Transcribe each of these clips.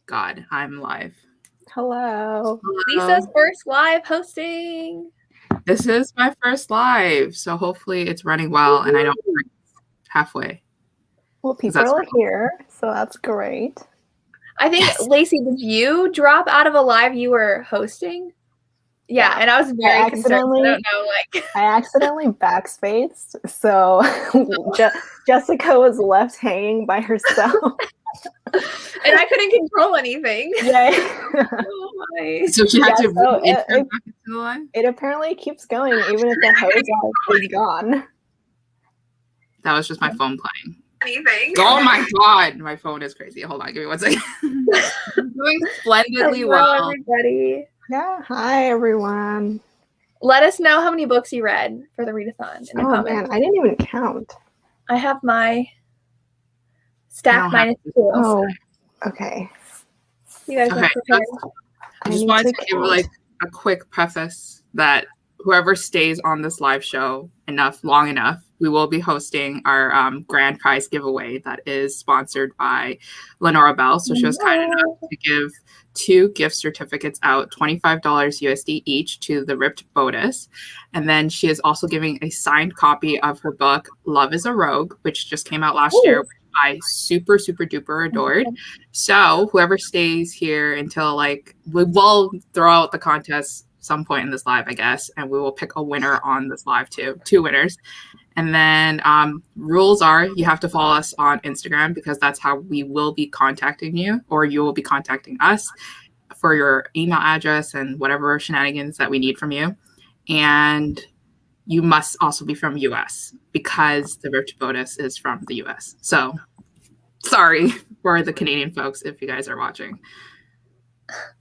God, I'm live. Hello. Lisa's first live hosting. This is my first live, so hopefully it's running well and I don't freeze halfway. Well, people are here, so that's great. I think, yes. Lacey, did you drop out of a live you were hosting? Yeah, and I was very concerned. I don't know, I accidentally backspaced, so Jessica was left hanging by herself. And I couldn't control anything. Yeah. Oh my. So she had to back into the live? It apparently keeps going even if the host is gone. That was just my phone playing. Anything. Oh my God, my phone is crazy. Hold on, give me 1 second. I'm doing splendidly well. Everybody. Yeah, hi everyone. Let us know how many books you read for the readathon in the comments. Man, I didn't even count. I have my staff -2. Oh, okay. You guys are prepared. I just wanted to give like a quick preface that whoever stays on this live show long enough, we will be hosting our grand prize giveaway that is sponsored by Lenora Bell. So she was kind enough to give 2 gift certificates out, $25 USD each, to the Ripped Bodice. And then she is also giving a signed copy of her book, Love is a Rogue, which just came out last year, which I super, super duper adored. So whoever stays here until we will throw out the contest some point in this live, I guess, and we will pick a winner on this live too, 2 winners. And then rules are you have to follow us on Instagram because that's how we will be contacting you, or you will be contacting us for your email address and whatever shenanigans that we need from you. And you must also be from US because the Ripped Bodice is from the US. So sorry for the Canadian folks if you guys are watching.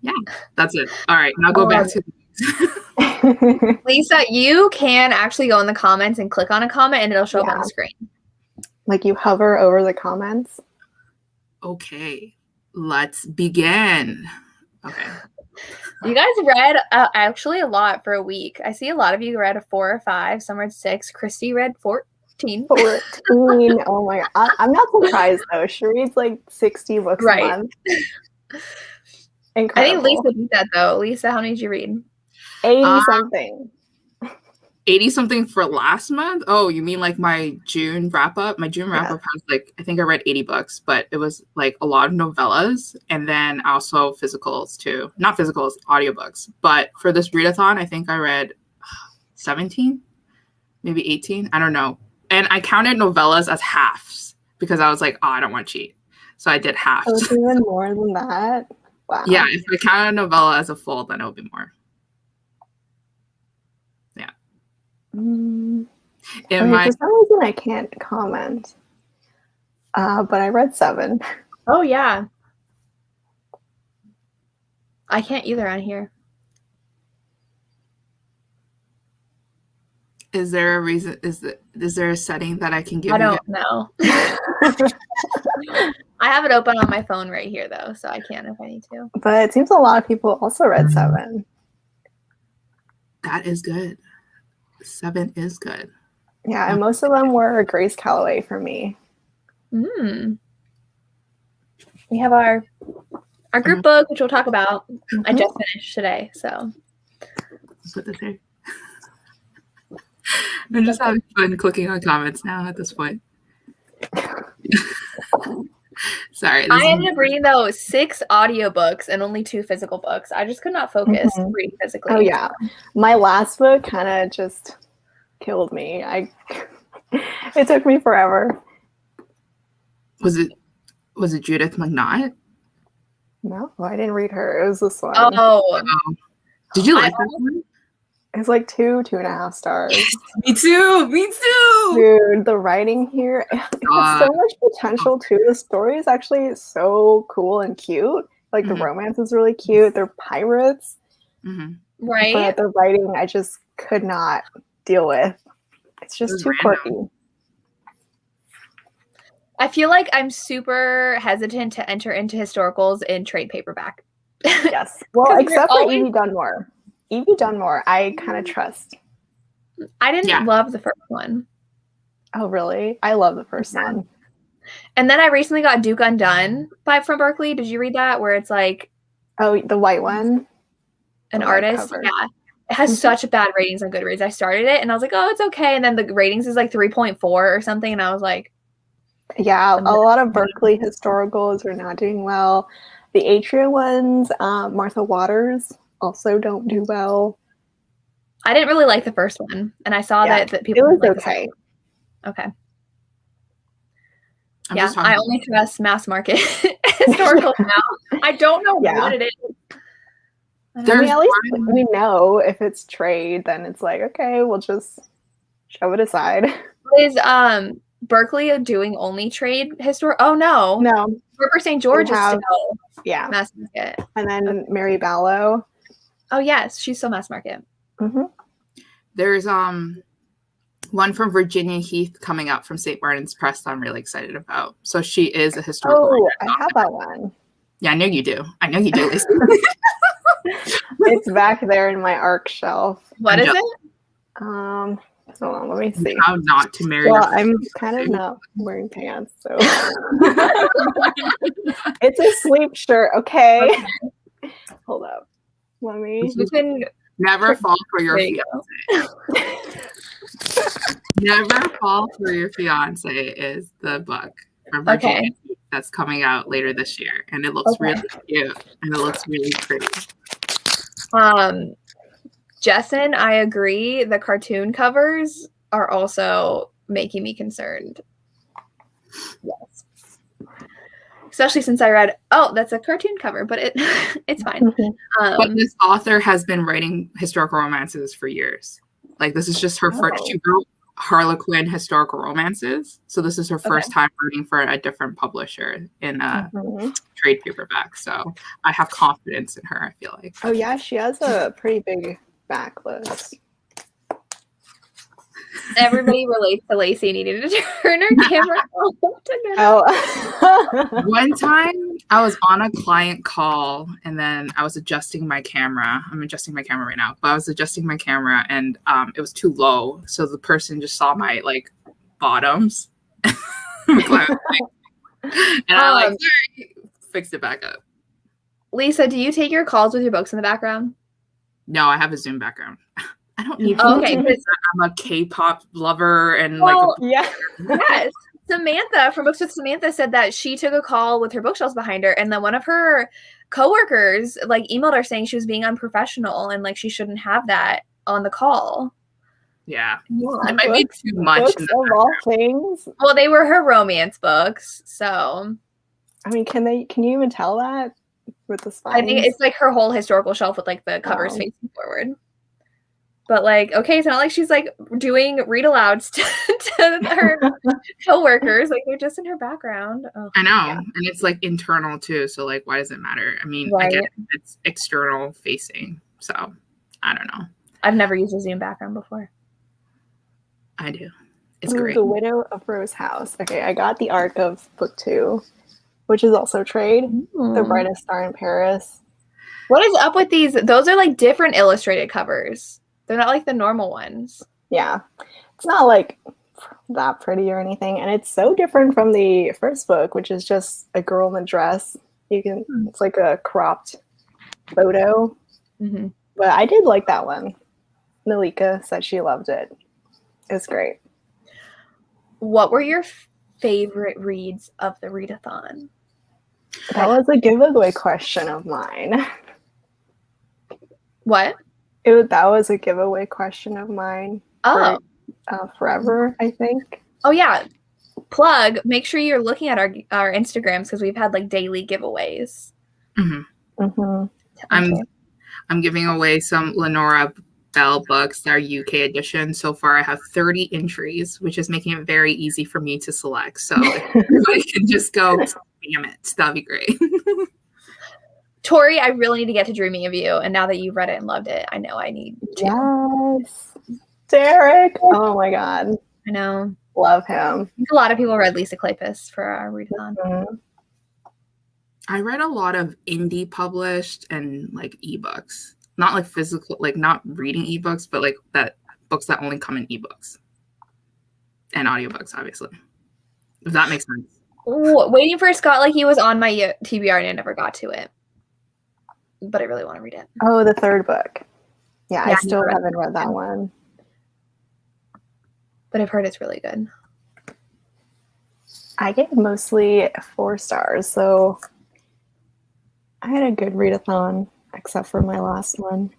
Yeah, that's it. All right, now go back to Lisa, you can actually go in the comments and click on a comment and it'll show up on the screen. Like you hover over the comments. Okay, let's begin. Okay. You guys read actually a lot for a week. I see a lot of you read a 4 or 5. Some read 6. Christy read 14. 14. Oh my God. I'm not surprised though. She reads like 60 books a month. Incredible. I think Lisa beat that though. Lisa, how many did you read? 80 something. 80 something for last month? Oh, you mean like my June wrap up? My June wrap up has I think I read 80 books, but it was like a lot of novellas and then also physicals too. Not physicals, audiobooks. But for this readathon, I think I read 17, maybe 18. I don't know. And I counted novellas as halves because I was like, I don't want to cheat. So I did half. Oh, it's even more than that? Wow. Yeah, if I count a novella as a full, then it'll be more. Yeah. For some reason, I can't comment. But I read 7. Oh, yeah. I can't either on here. Is there a reason? Is there a setting that I can give you? I don't know. I have it open on my phone right here, though, so I can if I need to. But it seems a lot of people also read 7. That is good. 7 is good. Yeah, and most of them were Grace Callaway for me. We have our group book, which we'll talk about. I just finished today, so. Let's put this here. I'm just having fun clicking on comments now at this point. Sorry. I ended up reading though 6 audiobooks and only 2 physical books. I just could not focus reading physically. Oh yeah. My last book kind of just killed me. It took me forever. Was it Judith McNaught? No, I didn't read her. It was this one. Oh. Did you like that one? It's like 2.5 stars. Me too. Dude, the writing here, it has so much potential too. The story is actually so cool and cute. Like the romance is really cute. They're pirates. Right. But the writing I just could not deal with. It's just too quirky. I feel like I'm super hesitant to enter into historicals in trade paperback. Yes. Well, except for Evie Dunmore. Evie Dunmore, I kind of trust. I didn't love the first one. Oh, really? I love the first one. And then I recently got Duke Undone from Berkeley. Did you read that? Where it's like the white one, an artist. cover. Yeah, it has such bad ratings on Goodreads. I started it and I was like, oh, it's okay. And then the ratings is like 3.4 or something, and I was like, yeah, a lot of Berkeley historicals are not doing well. The Atria ones, Martha Waters, also don't do well. I didn't really like the first one, and I saw that people. It was like okay. Okay. I only trust mass market historical now. I don't know what it is. At least we know if it's trade, then it's like, okay, we'll just shove it aside. Is Berkeley doing only trade Oh no. River St. George is still mass market. And then Mary Ballow. Oh yes, she's still mass market. Mm-hmm. There's one from Virginia Heath coming out from St. Martin's Press that I'm really excited about. So she is a historical writer. I have that one. Yeah, I know you do. Lisa. It's back there in my ARC shelf. What is it? Hold on, let me see. How not to marry. Well, I'm kind of not wearing pants, so it's a sleep shirt. Okay. Hold up. Let me. You can never fall for your fiance. Never Fall for Your Fiance is the book from Virginia that's coming out later this year, and it looks really cute and it looks really pretty. Jessen, I agree. The cartoon covers are also making me concerned. Yes, especially since I read, that's a cartoon cover, but it's fine. But this author has been writing historical romances for years. Like, this is just her first. She wrote Harlequin historical romances, so this is her first time writing for a different publisher in a trade paperback. So I have confidence in her, I feel like. Oh yeah, she has a pretty big backlist. Everybody relates to Lacey needing to turn her camera off. One time I was on a client call and then I was adjusting my camera. I'm adjusting my camera right now, but I was adjusting my camera and it was too low. So the person just saw my bottoms. And I fixed it back up. Lisa, do you take your calls with your books in the background? No, I have a Zoom background. I don't need okay. I'm a K-pop lover and yes. Samantha from Books with Samantha said that she took a call with her bookshelves behind her, and then one of her coworkers emailed her saying she was being unprofessional and she shouldn't have that on the call. Yeah. It might be too much. Books of all things. Well, they were her romance books, so. I mean, can you even tell that with the spines? I think it's her whole historical shelf with the covers facing forward. But it's not like she's doing read alouds to her coworkers. They're just in her background. Oh, I know, and it's internal too. So why does it matter? I mean, I get it's external facing. So I don't know. I've never used a Zoom background before. I do. It's great. The Widow of Rose House. Okay, I got the arc of book 2, which is also trade. The Brightest Star in Paris. What is up with these? Those are different illustrated covers. They're not the normal ones. Yeah. It's not that pretty or anything. And it's so different from the first book, which is just a girl in a dress. It's a cropped photo. Mm-hmm. But I did like that one. Nalika said she loved it. It was great. What were your favorite reads of the Read-a-thon? That was a giveaway question of mine. What? That was a giveaway question of mine. Oh. Forever, I think. Oh, yeah. Plug. Make sure you're looking at our Instagrams because we've had daily giveaways. Mm-hmm. Mm-hmm. I'm giving away some Lenora Bell books that are UK edition. So far, I have 30 entries, which is making it very easy for me to select. So if everybody can just go, damn it, that'd be great. Tori, I really need to get to Dreaming of You. And now that you've read it and loved it, I know I need to. Yes. Derek. Oh, my God. I know. Love him. A lot of people read Lisa Kleypas for our readathon. Mm-hmm. I read a lot of indie published and ebooks. Not physical, not reading ebooks, but that books that only come in ebooks. And audiobooks, obviously. If that makes sense. Waiting for Scott, like he was on my TBR and I never got to it. But I really want to read it. Oh, the third book. Yeah, I Yeah, still haven't read that one. But I've heard it's really good. I gave mostly 4 stars, so I had a good read-a-thon, except for my last one.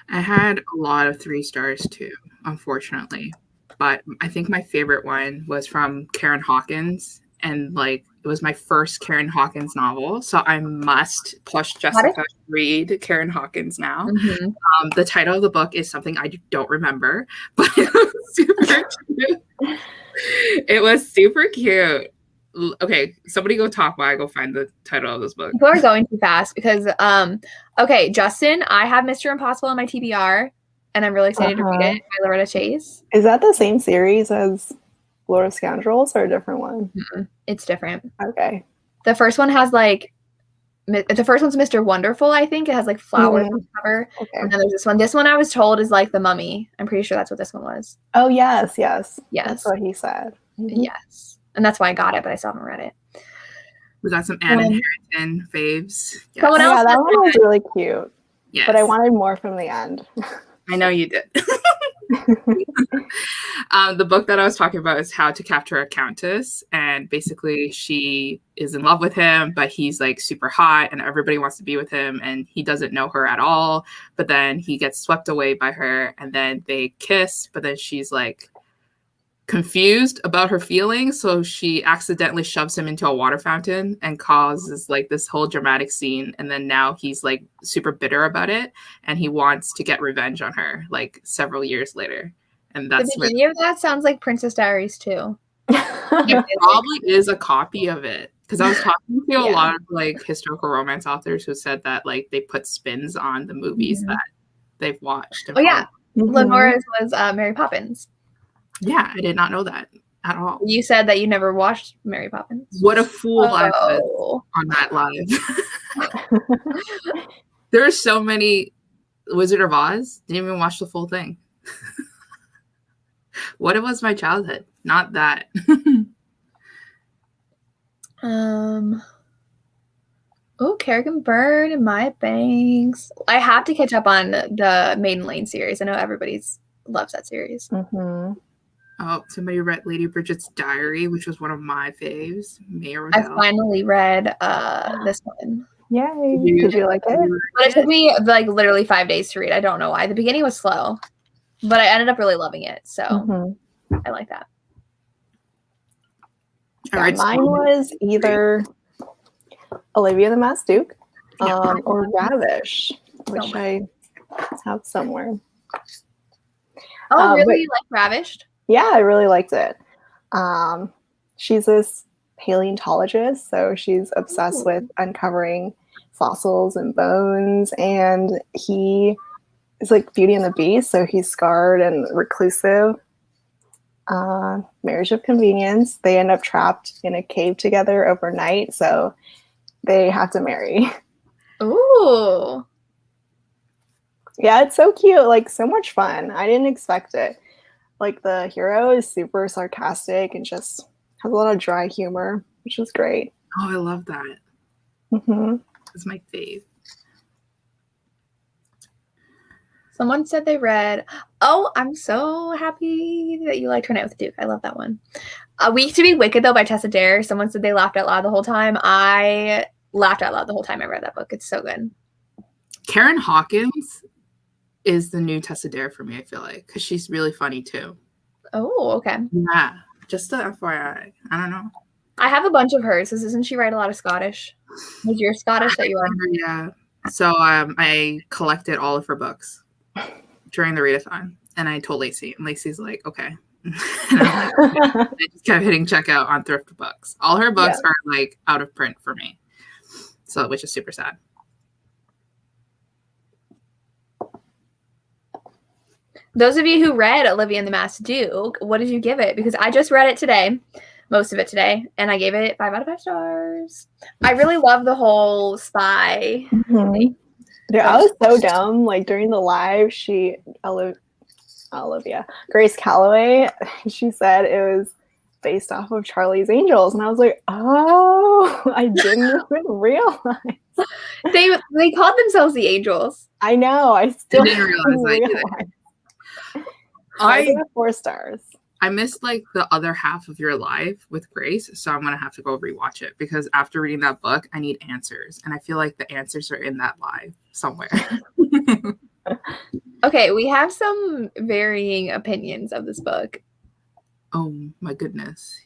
I had a lot of 3 stars too, unfortunately. But I think my favorite one was from Karen Hawkins. And like it was my first Karen Hawkins novel. So I must push Jessica to read Karen Hawkins now. Mm-hmm. The title of the book is something I don't remember, but it was super cute. It was super cute. Okay, somebody go talk while I go find the title of this book. People are going too fast because, okay, Justin, I have Mr. Impossible on my TBR, and I'm really excited to read it by Loretta Chase. Is that the same series as Lord of Scoundrels or a different one? Mm-hmm. It's different. Okay. The first one has like, the first one's Mr. Wonderful, I think. It has like flowers on the cover. Okay. And then there's this one. This one I was told is like The Mummy. I'm pretty sure that's what this one was. Oh, yes. Yes. That's what he said. Mm-hmm. Yes. And that's why I got it, but I still haven't read it. We got some Anne and Harrington faves. Yes. Someone else that one was really cute. Yes. But I wanted more from the end. I know you did. The book that I was talking about is How to Capture a Countess. And basically she is in love with him, but he's like super hot and everybody wants to be with him. And he doesn't know her at all. But then he gets swept away by her and then they kiss. But then she's like confused about her feelings. So she accidentally shoves him into a water fountain and causes like this whole dramatic scene. And then now he's like super bitter about it. And he wants to get revenge on her like several years later. And that's the beginning of that sounds like Princess Diaries too. It probably is a copy of it. Because I was talking to a lot of like historical romance authors who said that like they put spins on the movies that they've watched. Oh yeah. Lenora's was Mary Poppins. Yeah, I did not know that at all. You said that you never watched Mary Poppins. What a fool I was on that live. There are so many. Wizard of Oz. Didn't even watch the full thing. What was my childhood? Not that. Oh, Kerrigan Bird and Maya Banks. I have to catch up on the Maiden Lane series. I know everybody's loves that series. Oh, somebody read Lady Bridget's Diary, which was one of my faves. I finally read this one. Yay! Did you like it? But it took me like literally 5 days to read. I don't know why. The beginning was slow, but I ended up really loving it. So I like that. All right, mine was either Olivia the Masked Duke or Ravish, which I have somewhere. Oh, really? You like Ravished? Yeah, I really liked it. She's this paleontologist, so she's obsessed with uncovering fossils and bones, and he is like Beauty and the Beast, so he's scarred and reclusive. Marriage of convenience. They end up trapped in a cave together overnight, so they have to marry. Ooh. Yeah, it's so cute. Like, so much fun. I didn't expect it. Like, the hero is super sarcastic and just has a lot of dry humor, which is great. Oh, I love that. It's my fave. Someone said they read, oh, I'm so happy that you liked Her Night with the Duke. I love that one. Week to Be Wicked, though, by Tessa Dare. Someone said they laughed out loud the whole time. I laughed out loud the whole time I read that book. It's so good. Karen Hawkins is the new Tessa Dare for me, I feel like, because she's really funny, too. Oh, okay. Yeah, just a FYI. I don't know. I have a bunch of hers. Doesn't she write a lot of Scottish? Was your Scottish that you are? Yeah. So I collected all of her books during the readathon, and I told Lacey, and Lacey's like, okay. I just kept hitting checkout on thrift books. All her books are like out of print for me, so which is super sad. Those of you who read Olivia and the Masked Duke, what did you give it? Because I just read it today, most of it today, and I gave it 5 out of 5 stars. I really love the whole spy thing. Dude, I was so dumb. Like, during the live, Olivia, Grace Callaway, she said it was based off of Charlie's Angels. And I was like, oh, I didn't even realize. They called themselves the Angels. I know. I still didn't realize that either. I gave it 4 stars. I missed like the other half of your life with Grace, so I'm gonna have to go rewatch it because after reading that book, I need answers, and I feel like the answers are in that live somewhere. Okay, we have some varying opinions of this book. Oh my goodness.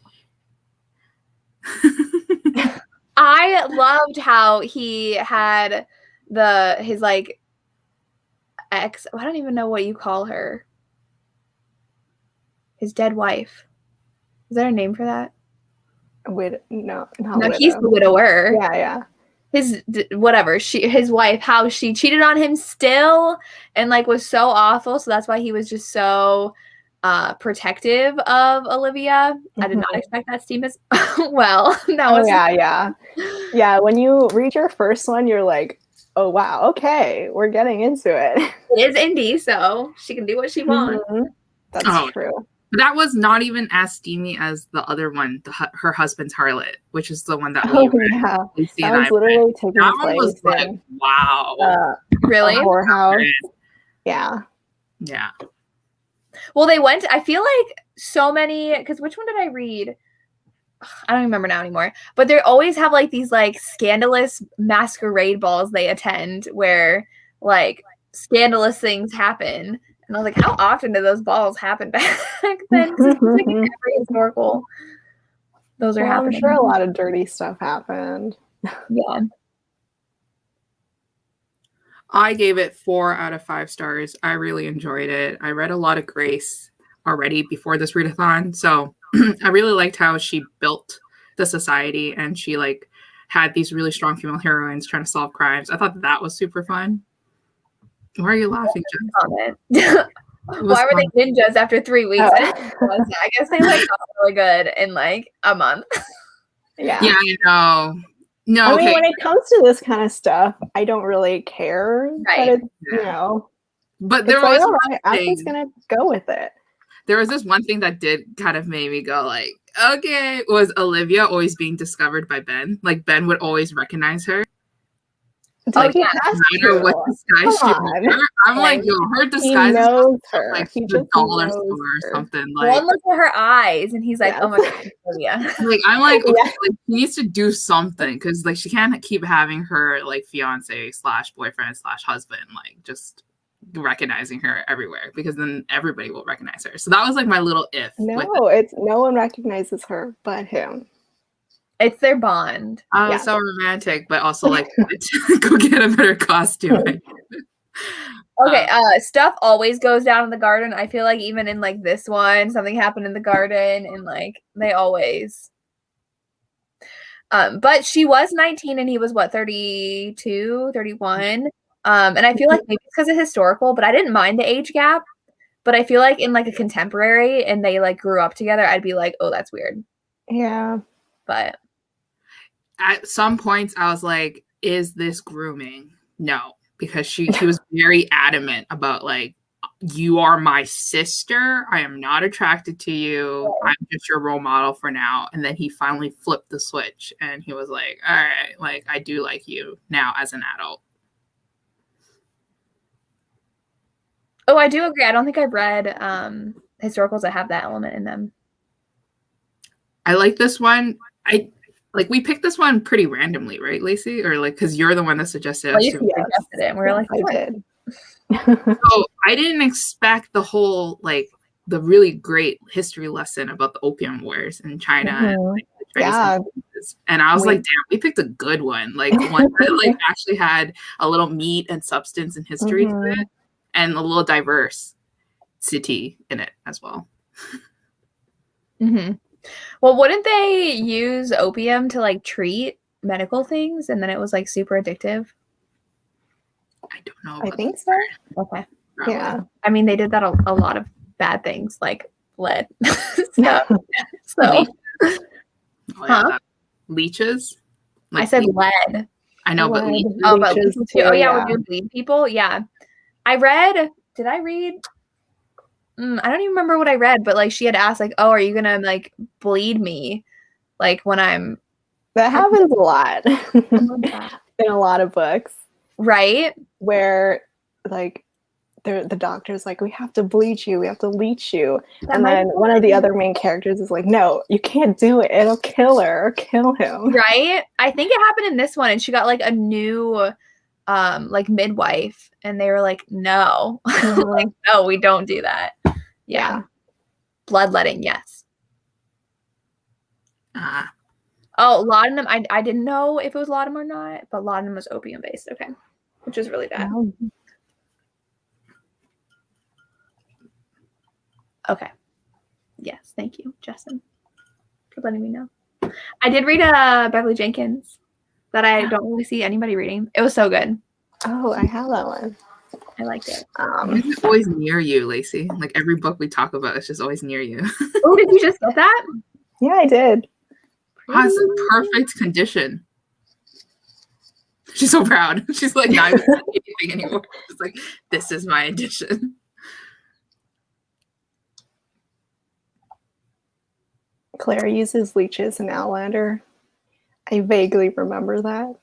I loved how he had his like ex. I don't even know what you call her. His dead wife. Is there a name for that? No, he's the widower. Yeah. His his wife, how she cheated on him still and like was so awful. So that's why he was just so protective of Olivia. I did not expect that steam as well. That was yeah. When you read your first one, you're like, oh wow, okay, we're getting into it. It is indie, so she can do what she wants. That's true. That was not even as steamy as the other one, her husband's harlot, which is the one that we read. That was literally taking that place one was like, wow. Really? Whorehouse. Yeah. Yeah. Well, they went, I feel like so many, because which one did I read? I don't remember now anymore. But they always have like these like scandalous masquerade balls they attend where like scandalous things happen. And I was like, how often do those balls happen back then? It's like every historical. Those are happening. I'm sure a lot of dirty stuff happened. Yeah. I gave it 4 out of 5 stars. I really enjoyed it. I read a lot of Grace already before this readathon. So I really liked how she built the society and she like had these really strong female heroines trying to solve crimes. I thought that was super fun. Why are you laughing, Jen? Why were they ninjas after 3 weeks? I guess they like got really good in like a month. Yeah, I know. No, I mean, when it comes to this kind of stuff, I don't really care. Right. But But there was like, I'm just gonna go with it. There was this one thing that did kind of make me go like, okay, was Olivia always being discovered by Ben? Like Ben would always recognize her. Like, no matter what disguise she wore. I'm like, yo, her disguise knows her. Like he the just dollar store or something. Like one look at her eyes, and he's like, "Oh my god, Olivia." Like I'm like, okay, like she needs to do something because like she can't keep having her like fiance / boyfriend / husband like just recognizing her everywhere because then everybody will recognize her. So that was like my little if. It's no one recognizes her but him. It's their bond. So romantic, but also like go get a better costume. Okay, stuff always goes down in the garden. I feel like even in like this one, something happened in the garden and like they always. But she was 19 and he was what, 32, 31. And I feel like maybe it's because of historical, but I didn't mind the age gap. But I feel like in like a contemporary and they like grew up together, I'd be like, oh, that's weird. Yeah. But at some points I was like, is this grooming? No, because he was very adamant about like, you are my sister. I am not attracted to you. I'm just your role model for now. And then he finally flipped the switch and he was like, all right, like I do like you now as an adult. Oh, I do agree. I don't think I've read historicals that have that element in them. I like this one. We picked this one pretty randomly, right, Lacey? Or like, because you're the one that suggested it. You suggested it, and we were like, I did. So I didn't expect the whole like the really great history lesson about the opium wars in China. And, and I was like, damn, we picked a good one. Like one that like actually had a little meat and substance and history to it, and a little diversity in it as well. Well, wouldn't they use opium to like treat medical things and then it was like super addictive? I don't know. I think so. Okay. Probably. Yeah. I mean, they did that a lot of bad things like lead. Leeches? Like I said lead. I know, but leeches. Oh, but leeches too. Oh, yeah, when you bleed people. Yeah. Did I read I don't even remember what I read, but like she had asked like, "Oh, are you gonna like bleed me, like when I'm?" That happens a lot that. in a lot of books, Right? where like the doctor's like, we have to bleach you, we have to leech you, That and might then be one of the other main characters is like, no, you can't do it, it'll kill her or kill him. Right? I think it happened in this one, and she got like a new like midwife, and they were like, no. Like, no, we don't do that. Yeah. Bloodletting, yes. Oh, laudanum. I didn't know if it was laudanum or not, but laudanum was opium based. Okay. Which is really bad. No. Okay. Yes, thank you, Justin, for letting me know. I did read Beverly Jenkins that I don't really see anybody reading. It was so good. Oh, I have that one. I liked it. It's always near you, Lacey. Like every book we talk about, it's just always near you. Oh, did you just get that? Yeah, I did. Has a perfect condition. She's so proud. She's like not even anything anymore. She's like, this is my edition. Claire uses leeches in Outlander. I vaguely remember that.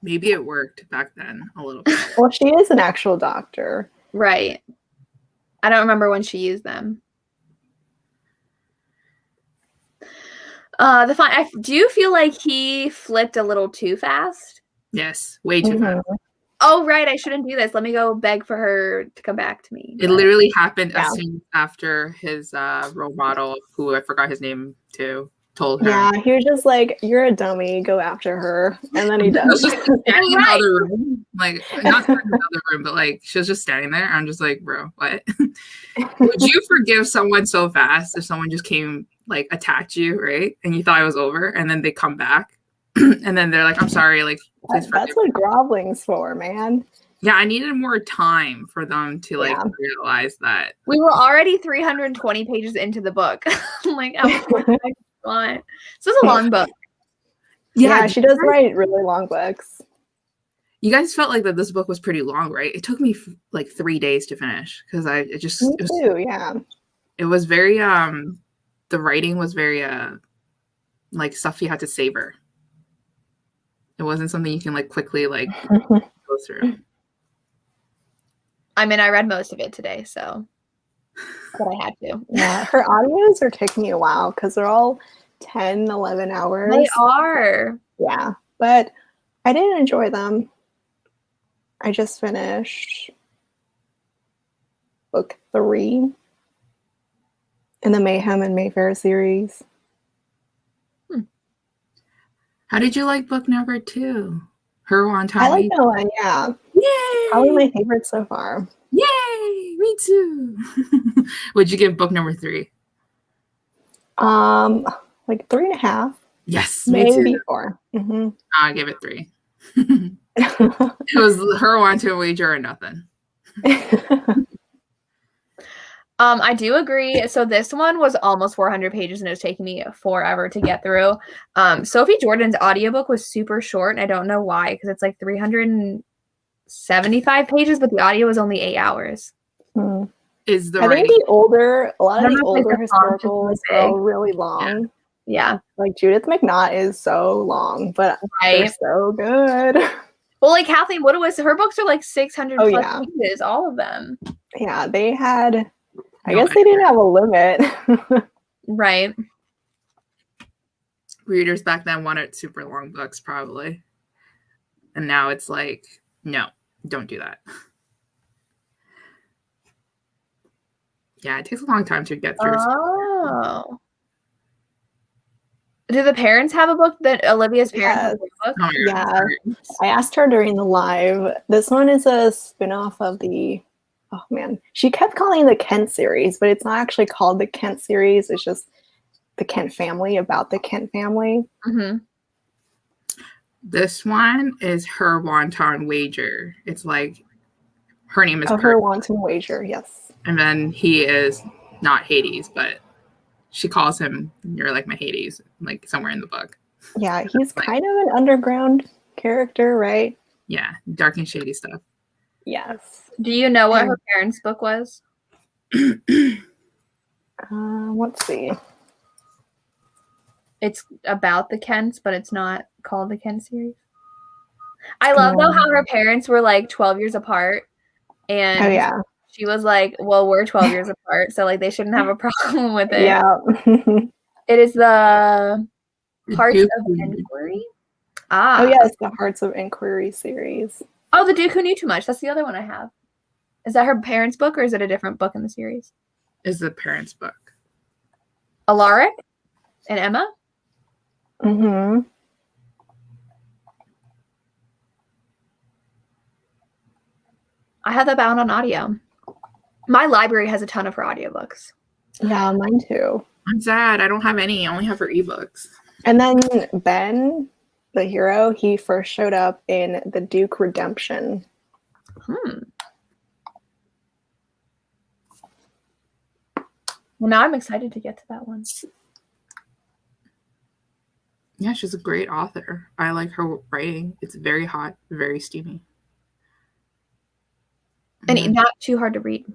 Maybe it worked back then a little bit. Well, she is an actual doctor. Right. I don't remember when she used them. Do you feel like he flipped a little too fast? Yes, way too fast. Oh, right. I shouldn't do this. Let me go beg for her to come back to me. It literally happened as soon after his role model, who I forgot his name too, told her. Yeah, he was just like, you're a dummy, go after her. And then he does. I was just standing in the other room. Like, not in the other room, but like, she was just standing there. I'm just like, bro, what? Would you forgive someone so fast if someone just came, like, attacked you, right? And you thought it was over, and then they come back, and then they're like, I'm sorry, like, that's what groveling's for, man. Yeah, I needed more time for them to like realize that. We were already 320 pages into the book. Like, I want. So it's a long book. Yeah, she does write really long books. You guys felt like that this book was pretty long, right? It took me like 3 days to finish because it was very the writing was very like stuff you had to savor. It wasn't something you can like quickly like go through. I mean, I read most of it today, so but I had to. Yeah, her audios are taking me a while because they're all 10, 11 hours. They are. Yeah, but I didn't enjoy them. I just finished book 3 in the Mayhem and Mayfair series. How did you like book number 2? Her on time. I like that one, yeah. Yay! Probably my favorite so far. Yay! Me too. Would you give book number 3? Like 3.5. Yes, maybe me too. 4. Mm-hmm. I'll give it 3. It was her want to wager or nothing. I do agree. So this one was almost 400 pages and it was taking me forever to get through. Sophie Jordan's audiobook was super short and I don't know why because it's like 375 pages, but the audio was only 8 hours. Is the I think a lot of the older historicals are really long. Yeah. Like Judith McNaught is so long, but they're so good. Well, like Kathleen Woodowitz, her books are like 600 plus pages, all of them. Yeah, they had... I guess they didn't have a limit. Right. Readers back then wanted super long books, probably. And now it's like, no, don't do that. Yeah, it takes a long time to get through. Oh. Do the parents have a book that Olivia's parents have a book? Oh, yeah. I asked her during the live. This one is a spin-off of the... Oh man, she kept calling it the Kent series, but it's not actually called the Kent series. It's just the Kent family, about the Kent family. Mm-hmm. This one is Her Wanton Wager. It's like her name is Her Wanton Wager, yes. And then he is not Hades, but she calls him, you're like my Hades, like somewhere in the book. Yeah, he's kind of an underground character, right? Yeah, dark and shady stuff. Yes. Do you know what her parents' book was? Let's see. It's about the Kents, but it's not called the Kent series. I love though how her parents were like 12 years apart, and she was like, "Well, we're 12 years apart, so like they shouldn't have a problem with it." Yeah. It is the Hearts of Inquiry. Oh yes, the Hearts of Inquiry series. Oh, the Duke Who Knew Too Much. That's the other one I have. Is that her parents' book, or is it a different book in the series? Is the parents' book. Alaric and Emma? Mm-hmm. I have that bound on audio. My library has a ton of her audiobooks. Yeah, mine too. I'm sad. I don't have any. I only have her ebooks. And then Ben, the hero, he first showed up in The Duke Redemption. Well, now I'm excited to get to that one. Yeah, she's a great author. I like her writing. It's very hot, very steamy. And not too hard to read.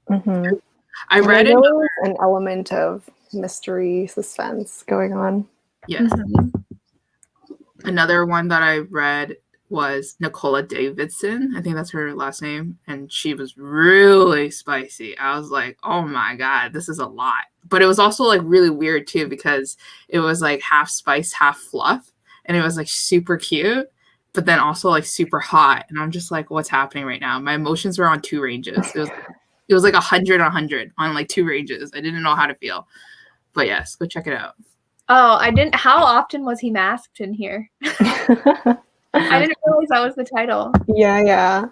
Mm-hmm. I read an element of mystery, suspense going on. Yes. Mm-hmm. Another one that I read was Nicola Davidson. I think that's her last name. And she was really spicy. I was like, oh my God, this is a lot. But it was also like really weird too, because it was like half spice, half fluff. And it was like super cute, but then also like super hot. And I'm just like, what's happening right now? My emotions were on two ranges. It was like 100 on 100 on like two ranges. I didn't know how to feel. But yes, go check it out. Oh, I didn't. How often was he masked in here? I didn't realize that was the title. Yeah.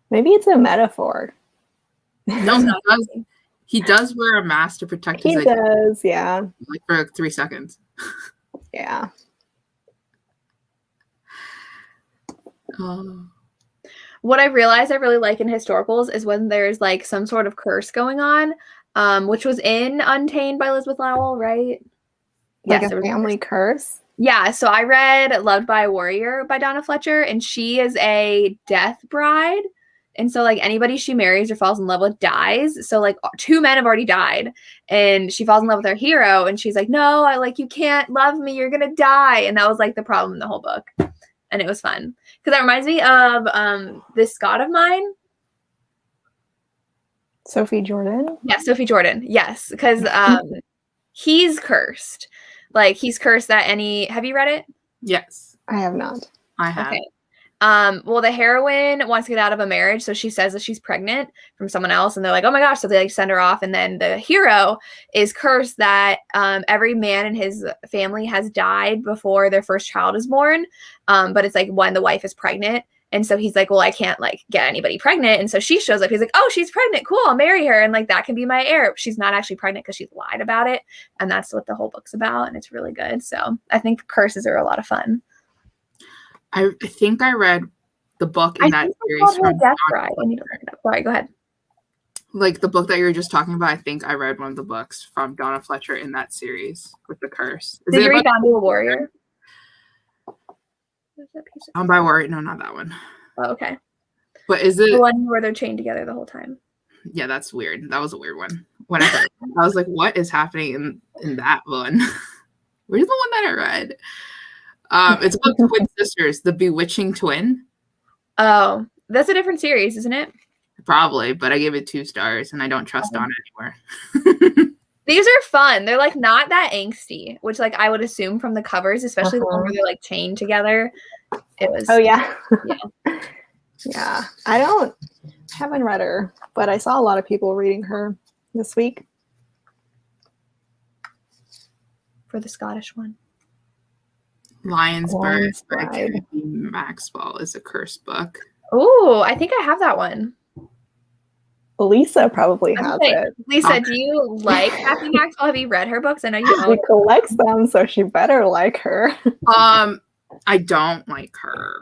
Maybe it's a metaphor. No, he does wear a mask to protect his identity. He does, yeah. Like for 3 seconds. Yeah. What I realized I really like in historicals is when there's like some sort of curse going on, which was in Untamed by Elizabeth Lowell, right? Like yes, a family curse? Yeah, so I read Loved by a Warrior by Donna Fletcher, and she is a death bride. And so like anybody she marries or falls in love with dies. So like 2 men have already died, and she falls in love with her hero, and she's like, no, you can't love me, you're gonna die. And that was like the problem in the whole book. And it was fun. Because that reminds me of This God of Mine. Sophie Jordan? Yeah, Sophie Jordan. Yes. Because he's cursed. Like he's cursed that have you read it? Yes. I have not. I have. Okay. Well, the heroine wants to get out of a marriage, so she says that she's pregnant from someone else, and they're like, oh my gosh, so they like send her off, and then the hero is cursed that every man in his family has died before their first child is born, but it's like when the wife is pregnant, and so he's like, well, I can't like get anybody pregnant, and so she shows up, he's like, oh, she's pregnant, cool, I'll marry her, and like that can be my heir. She's not actually pregnant because she's lied about it, and that's what the whole book's about, and it's really good. So I think curses are a lot of fun. I think I read the book in that series from Death Bride. I need to look it up. Sorry, go ahead. Like the book that you were just talking about, I think I read one of the books from Donna Fletcher in that series with the curse. Did you read Bound by a Warrior? Bound by a Warrior? No, not that one. Oh, okay. But is it the one where they're chained together the whole time? Yeah, that's weird. That was a weird one. When I was like, what is happening in that one? Where's the one that I read? It's about twin sisters, The Bewitching Twin. Oh, that's a different series, isn't it? Probably, but I gave it 2 stars, and I don't trust on it anymore. These are fun. They're like not that angsty, which like I would assume from the covers, especially the one where they're like chained together. It was. Oh yeah. Yeah. Yeah. Haven't read her, but I saw a lot of people reading her this week. For the Scottish one. Lion's Bird by Kennedy Maxwell is a cursed book. Oh, I think I have that one. Lisa probably has it. Lisa, do you like Kathy Maxwell? Have you read her books? I know you own. She collects them, so she better like her. I don't like her.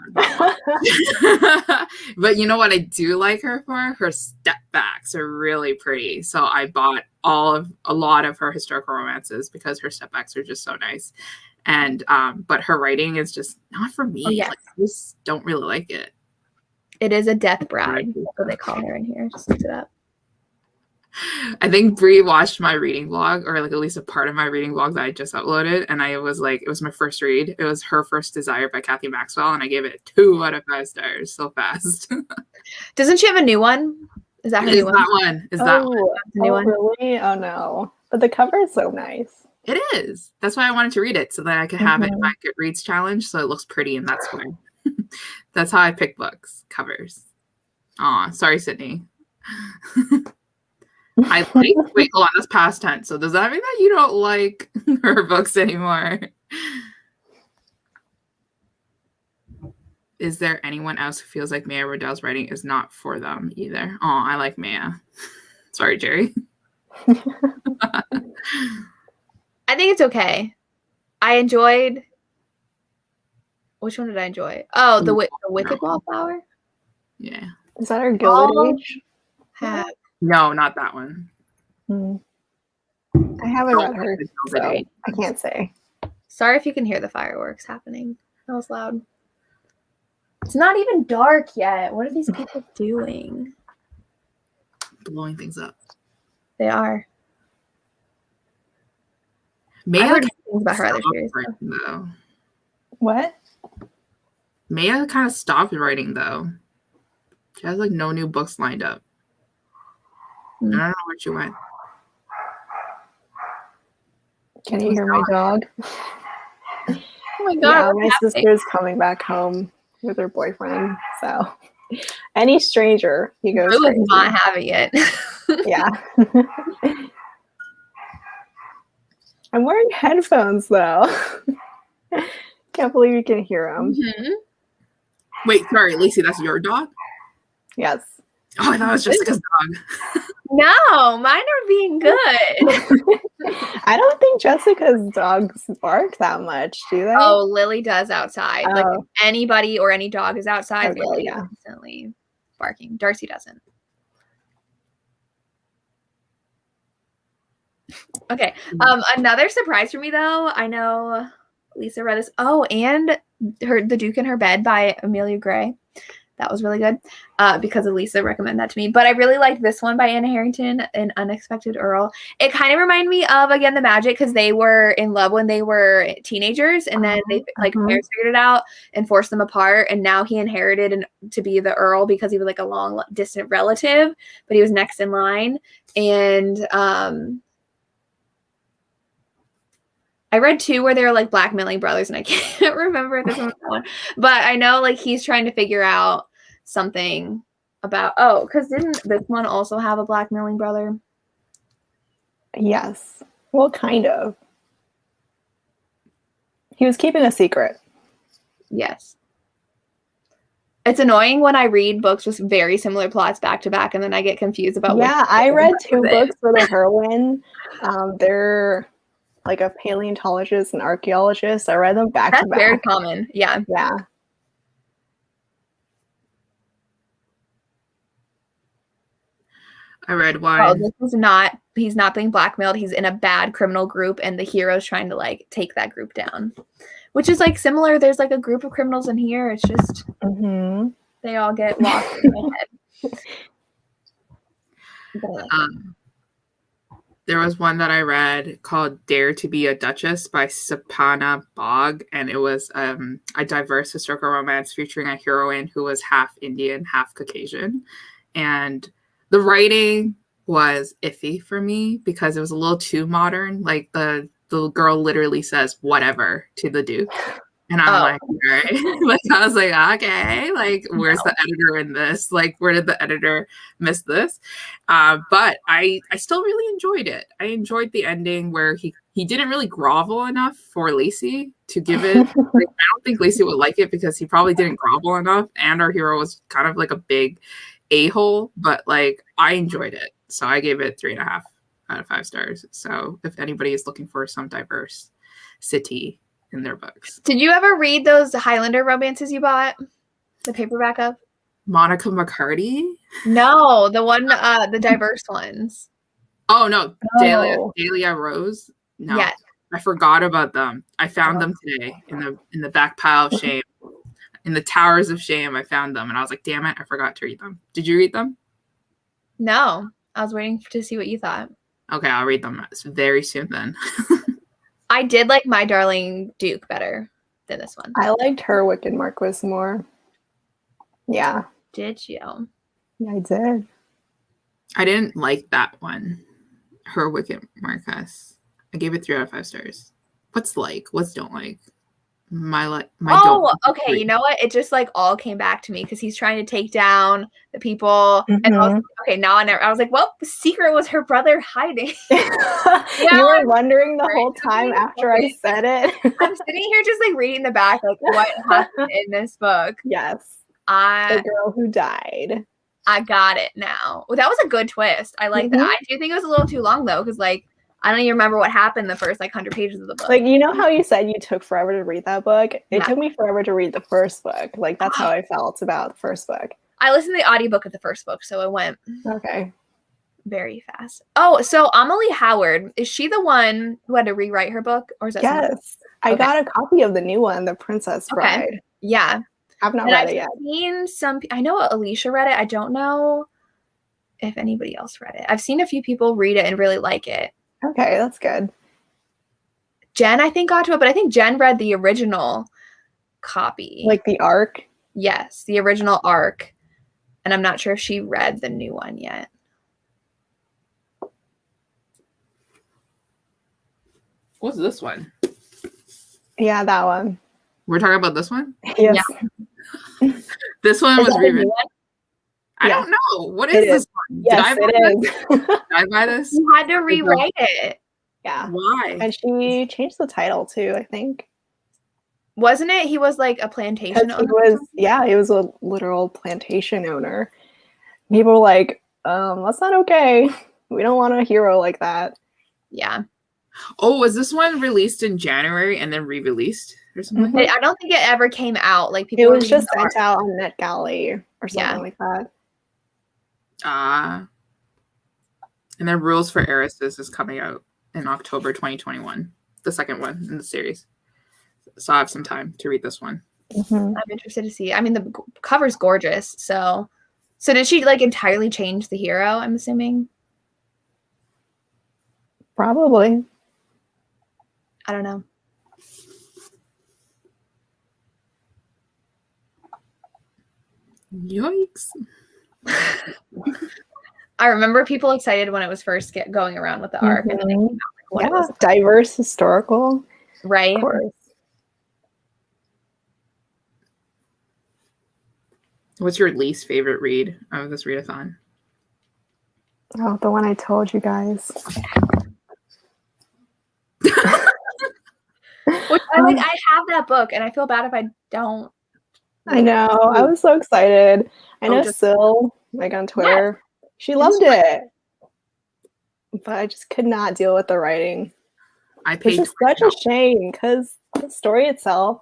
But you know what I do like her for? Her step backs are really pretty. So I bought a lot of her historical romances because her step backs are just so nice. And but her writing is just not for me. Oh, yes. Like, I just don't really like it. It is a death bride. That's what they call her in here. Just looked it up. I think Brie watched my reading vlog, or like at least a part of my reading vlog that I just uploaded, and I was like, it was my first read. It was Her First Desire by Kathy Maxwell, and I gave it 2 out of 5 stars so fast. Doesn't she have a new one? Is that her new one? Is that one? The new one? Really? Oh no. But the cover is so nice. It is. That's why I wanted to read it, so that I could have it in my Goodreads challenge, so it looks pretty, and that's why. That's how I pick books covers. Aw, sorry, Sydney. I like. Wait, hold on. That's past tense. So does that mean that you don't like her books anymore? Is there anyone else who feels like Maya Riddell's writing is not for them either? Oh, I like Maya. Sorry, Jerry. I think it's okay. I enjoyed. Which one did I enjoy? Oh, the Wicked Wallflower. Yeah. Is that her Gilded Age? No, not that one. I haven't read her, so I can't say. Sorry if you can hear the fireworks happening. That was loud. It's not even dark yet. What are these people doing? Blowing things up. They are. Maya I heard things about her other series. Though. What? Maya kind of stopped writing though. She has like no new books lined up. I don't know where she went. Can you hear my dog? Oh my god! Yeah, my sister's coming back home with her boyfriend. So any stranger, he goes Drew crazy. is not having it. Yeah. I'm wearing headphones though. Can't believe you can hear them. Wait, sorry, Lacey, that's your dog? Yes. Oh, I thought it was Jessica's dog. No, mine are being good. I don't think Jessica's dogs bark that much, do they? Oh, Lily does outside. Oh. Like if anybody or any dog is outside, Okay, Lily yeah. is constantly barking. Darcy doesn't. Okay. Another surprise for me though. I know Lisa read this. Oh, and The Duke in Her Bed by Amelia Gray. That was really good because Elisa recommended that to me. But I really liked this one by Anna Harrington, An Unexpected Earl. It kind of reminded me of, again, The Magic, because they were in love when they were teenagers. And then they parents figured it out and forced them apart. And now he inherited to be the Earl because he was like a long distant relative, but he was next in line. And I read 2 where they were like blackmailing brothers, and I can't remember if this one's that one. But I know like he's trying to figure out something about because didn't this one also have a blackmailing brother? Yes. Well, kind of. He was keeping a secret. Yes. It's annoying when I read books with very similar plots back to back, and then I get confused about. Yeah, I read 2 books for the heroine. They're like a paleontologist and archaeologist. I read them back to back. That's very common. Yeah. Yeah. I read one. Oh, this is not. He's not being blackmailed. He's in a bad criminal group, and the hero's trying to like take that group down, which is like similar. There's like a group of criminals in here. It's just they all get lost in my head. There was one that I read called Dare to be a Duchess by Sapana Bog, and it was a diverse historical romance featuring a heroine who was half Indian, half Caucasian. And the writing was iffy for me because it was a little too modern. Like the girl literally says whatever to the Duke. And I'm like, all right. Like, I was like, okay, like, where's the editor in this? Like, where did the editor miss this? But I still really enjoyed it. I enjoyed the ending where he didn't really grovel enough for Lacey to give it. Like, I don't think Lacey would like it because he probably didn't grovel enough. And our hero was kind of like a big a-hole, but like, I enjoyed it. So I gave it 3.5 out of 5 stars. So if anybody is looking for some diversity in their books. Did you ever read those Highlander romances you bought? The paperback of? Monica McCarty? No, the one, the diverse ones. Oh, no. Dahlia Rose? No. Yes. I forgot about them. I found them today in the back pile of shame. In the Towers of Shame, I found them, and I was like, damn it, I forgot to read them. Did you read them? No, I was waiting to see what you thought. Okay, I'll read them very soon then. I did like My Darling Duke better than this one. I liked Her Wicked Marquis more. Yeah. Did you? Yeah, I did. I didn't like that one. Her Wicked Marquis. I gave it 3 out of 5 stars. What's like? What's don't like? Okay. You know what? It just like all came back to me because he's trying to take down the people. Mm-hmm. And I was like, okay, now I was like, well, the secret was her brother hiding. You were wondering the whole time after I said it. I'm sitting here just like reading the back, like what happened in this book. Yes. The girl who died. I got it now. Well, that was a good twist. I like that. I do think it was a little too long though, because like I don't even remember what happened the first like 100 pages of the book. Like, you know how you said you took forever to read that book? It took me forever to read the first book. Like, that's how I felt about the first book. I listened to the audiobook of the first book, so it went very fast. Oh, so Amelie Howard, is she the one who had to rewrite her book? Or is that Yes. I got a copy of the new one, The Princess Bride. Okay. Yeah. I've not read it yet. I know Alicia read it. I don't know if anybody else read it. I've seen a few people read it and really like it. Okay, that's good. Jen, I think, got to it, but I think Jen read the original copy. Like the ARC? Yes, the original ARC. And I'm not sure if she read the new one yet. What's this one? Yeah, that one. We're talking about this one? Yes. Yeah. This one was rewritten. I don't know. What is this one? Yes, Did I buy this? You had to rewrite it. Yeah. Why? And she changed the title too, I think. Wasn't it? He was like a plantation owner. He was a literal plantation owner. People were like, that's not okay. We don't want a hero like that. Yeah. Oh, was this one released in January and then re-released or something? I don't think it ever came out. Like people. It was just sent out on NetGalley or something like that. And then Rules for Heiresses is coming out in October 2021. The second one in the series. So I have some time to read this one. I'm interested to see. I mean, the cover's gorgeous. So did she like entirely change the hero, I'm assuming? Probably. I don't know. Yikes. I remember people excited when it was first going around with the ARC. And then it came out, like, diverse historical. Right. Of course. What's your least favorite read of this readathon? Oh, the one I told you guys. Which I have that book, and I feel bad if I don't. I know. I was so excited. I know Syl, like on Twitter, she loved it, but I just could not deal with the writing. Which is such a shame because the story itself.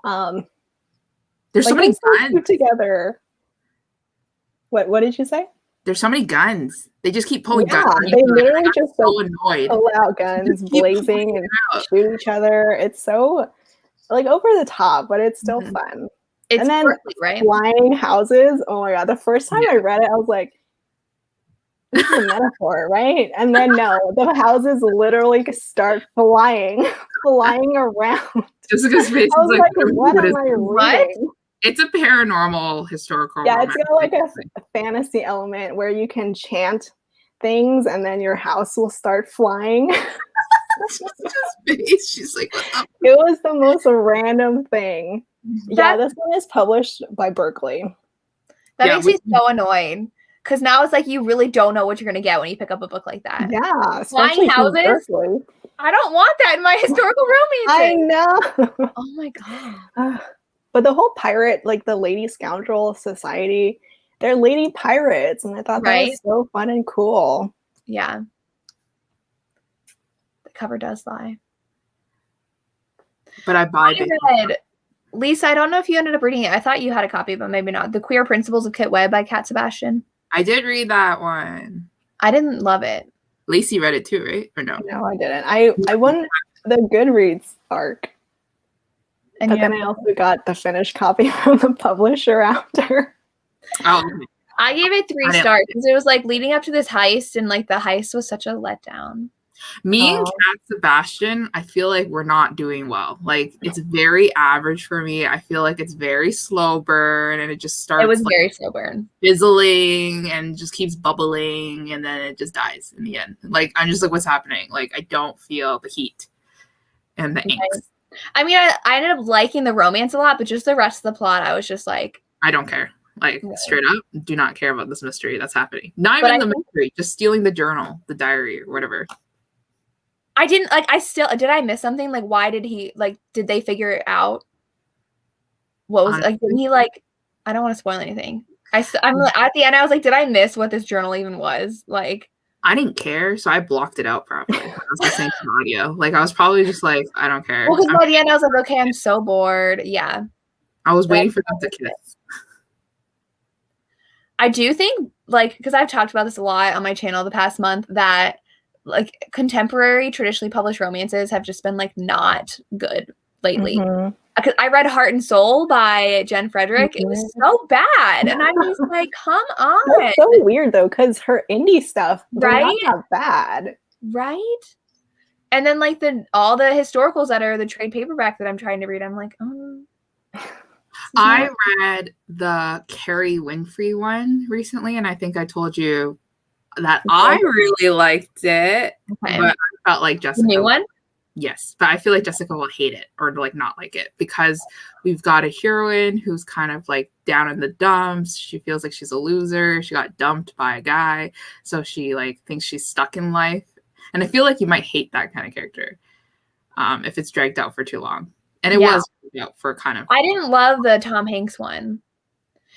There's so many guns together. What did you say? There's so many guns. They just keep pulling guns. They literally just so annoyed. Pull out guns, blazing and shoot each other. It's so like over the top, but it's still fun. It's and then right? flying houses. Oh my god! The first time I read it, I was like, "This is a metaphor, right?" And then no, the houses literally start flying around. Jessica's face I was is like, "What am I reading?" It's a paranormal historical. Yeah, it's got like a fantasy element where you can chant things and then your house will start flying. She's like, what up? It was the most random thing. Yeah, this one is published by Berkeley. That makes me so annoyed. Because now it's like you really don't know what you're going to get when you pick up a book like that. Yeah. Flying houses? I don't want that in my historical romance. I know. Oh my God. But the whole pirate, like the Lady Scoundrel Society, they're lady pirates. And I thought that was so fun and cool. Yeah. The cover does lie. But I buy it. Lisa, I don't know if you ended up reading it. I thought you had a copy, but maybe not. The Queer Principles of Kit Webb by Cat Sebastian. I did read that one. I didn't love it. Lacey read it too, right? Or no? No, I didn't. I won the Goodreads ARC. But then I also got the finished copy from the publisher after. Oh, I gave it 3 stars because it was like leading up to this heist, and like the heist was such a letdown. Me and Cat Sebastian, I feel like we're not doing well. Like, it's very average for me. I feel like it's very slow burn, and it just starts. It was very slow burn, fizzling, and just keeps bubbling, and then it just dies in the end. Like, I'm just like, what's happening? Like, I don't feel the heat and the angst. I mean, I ended up liking the romance a lot, but just the rest of the plot, I was just like, I don't care. Like, straight up, do not care about this mystery that's happening. Not even the mystery, just stealing the journal, the diary, or whatever. I didn't like. Did I miss something? Like, why did he like? Did they figure it out? What was like? Didn't he like? I don't want to spoil anything. I'm like, at the end. I was like, did I miss what this journal even was? Like, I didn't care, so I blocked it out probably. I was the same audio. Like, I was probably just like, I don't care. Well, because by the end, I was like, okay, I'm so bored. Yeah. I was waiting for them to kiss. I do think, like, because I've talked about this a lot on my channel the past month, that like contemporary traditionally published romances have just been like not good lately. Because I read Heart and Soul by Jen Frederick. It was so bad, and I'm just like, come on. That's so weird though, because her indie stuff, they're not that bad, right? And then like all the historicals that are the trade paperback that I'm trying to read, I'm like, oh. I read the Carrie Winfrey one recently, and I think I told you that I really liked it, but I felt like Jessica. The new one? Yes, but I feel like Jessica will hate it or like not like it because we've got a heroine who's kind of like down in the dumps. She feels like she's a loser. She got dumped by a guy, so she like thinks she's stuck in life. And I feel like you might hate that kind of character if it's dragged out for too long. And it was dragged out for kind of. I didn't love the Tom Hanks one,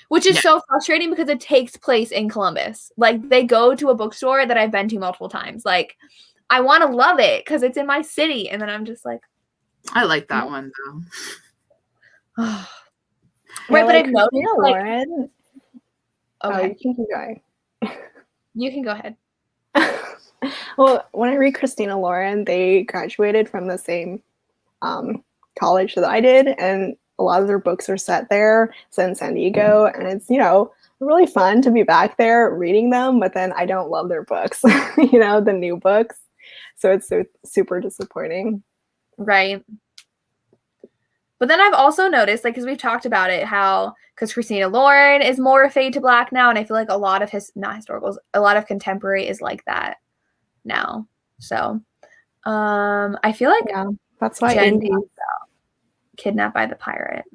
which is so frustrating because it takes place in Columbus. Like, they go to a bookstore that I've been to multiple times. Like, I want to love it because it's in my city. And then I'm just like. I like that one, though. Right, but I've noticed, Lauren. Okay. You can keep going. You can go ahead. Well, when I read Christina Lauren, they graduated from the same college that I did, and a lot of their books are set there, set in San Diego, and it's, really fun to be back there reading them, but then I don't love their books, the new books. So it's super disappointing. Right. But then I've also noticed, like, because we've talked about it, because Christina Lauren is more fade to black now, and I feel like a lot of a lot of contemporary is like that now. So I feel like that's why Kidnapped by the Pirate.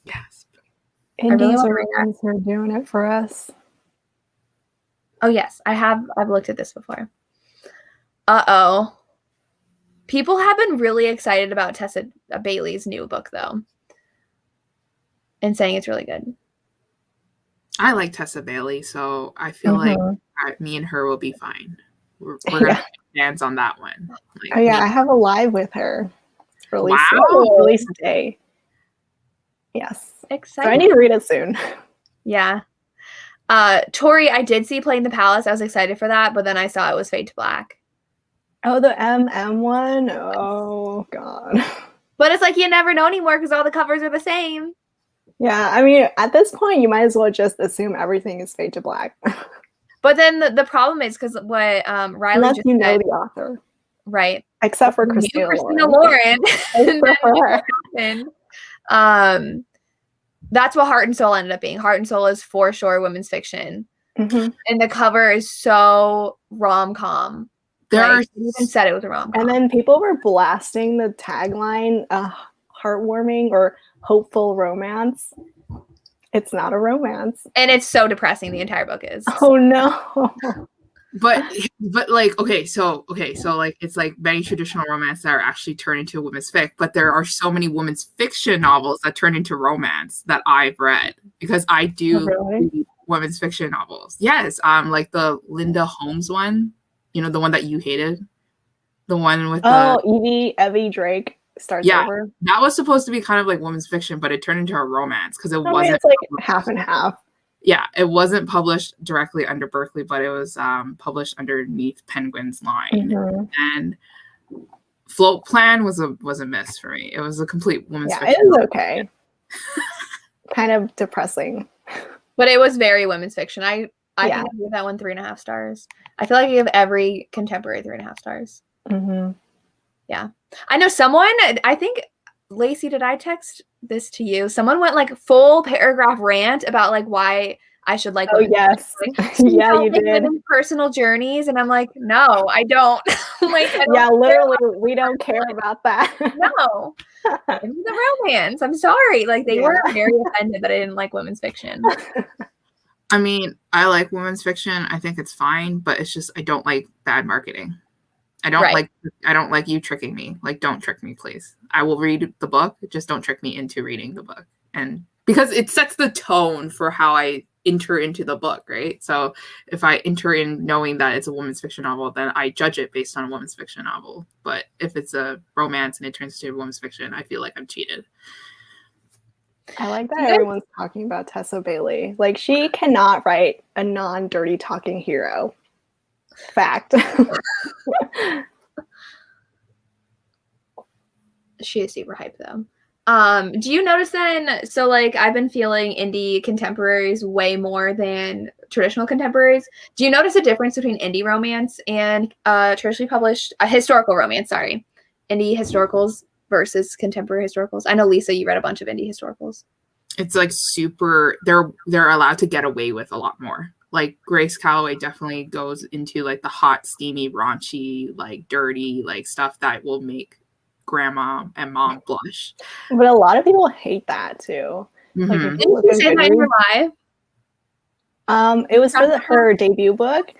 Yes. Indies are doing it for us. Oh yes, I've looked at this before. People have been really excited about Tessa Bailey's new book though, and saying it's really good. I like Tessa Bailey, so I feel like me and her will be fine. We're gonna dance on that one. Like, I have a live with her. Release day. Yes. Exciting. So I need to read it soon. Yeah. Tori, I did see Playing the Palace. I was excited for that, but then I saw it was Fade to Black. Oh, the MM one? Oh, God. But it's like you never know anymore because all the covers are the same. Yeah, I mean, at this point, you might as well just assume everything is Fade to Black. But then the problem is because what Riley unless just you know said, the author. Right. Except for Christina Lauren. That's what Heart and Soul ended up being. Heart and Soul is for sure women's fiction. And the cover is so rom-com. You even said it was a rom-com. And then people were blasting the tagline, heartwarming or hopeful romance. It's not a romance. And it's so depressing, the entire book is. Oh no. But like, okay, so like it's like many traditional romance that are actually turned into women's fic, but there are so many women's fiction novels that turn into romance that I've read because I do read women's fiction novels. Yes, like the Linda Holmes one, the one that you hated, the one with Evie Drake starts over. That was supposed to be kind of like women's fiction, but it turned into a romance because it wasn't. It's like half and half. Yeah, it wasn't published directly under Berkeley, but it was published underneath Penguin's line. And Float Plan was a miss for me. It was a complete women's Yeah, fiction. it was okay. Kind of depressing. But it was very women's fiction. I think I give that one 3.5 stars. I feel like I give every contemporary 3.5 stars. Mm-hmm. Yeah. I know someone, I think, Lacey, did I text this to you? Someone went like full paragraph rant about like why I should like women's yes. Like, yeah, you did. Women's personal journeys. And I'm like, no, I don't. Like, I don't literally, we don't care about that. No. It's the romance. I'm sorry. Like they were very offended that I didn't like women's fiction. I mean, I like women's fiction. I think it's fine, but it's just I don't like bad marketing. I don't like you tricking me. Like, don't trick me, please. I will read the book. Just don't trick me into reading the book. And because it sets the tone for how I enter into the book, right? So if I enter in knowing that it's a women's fiction novel, then I judge it based on a women's fiction novel. But if it's a romance and it turns into a women's fiction, I feel like I'm cheated. I like that everyone's talking about Tessa Bailey. Like, she cannot write a non-dirty talking hero. Fact. She is super hype though. Do you notice then, so like I've been feeling indie contemporaries way more than traditional contemporaries. Do you notice a difference between indie romance and traditionally published historical romance, indie historicals versus contemporary historicals? I know, Lisa, you read a bunch of indie historicals. It's like super, they're allowed to get away with a lot more. Like Grace Callaway definitely goes into like the hot, steamy, raunchy, like dirty, like stuff that will make grandma and mom blush. But a lot of people hate that too. Mm-hmm. Like, didn't you say that in your live? It was for her debut book.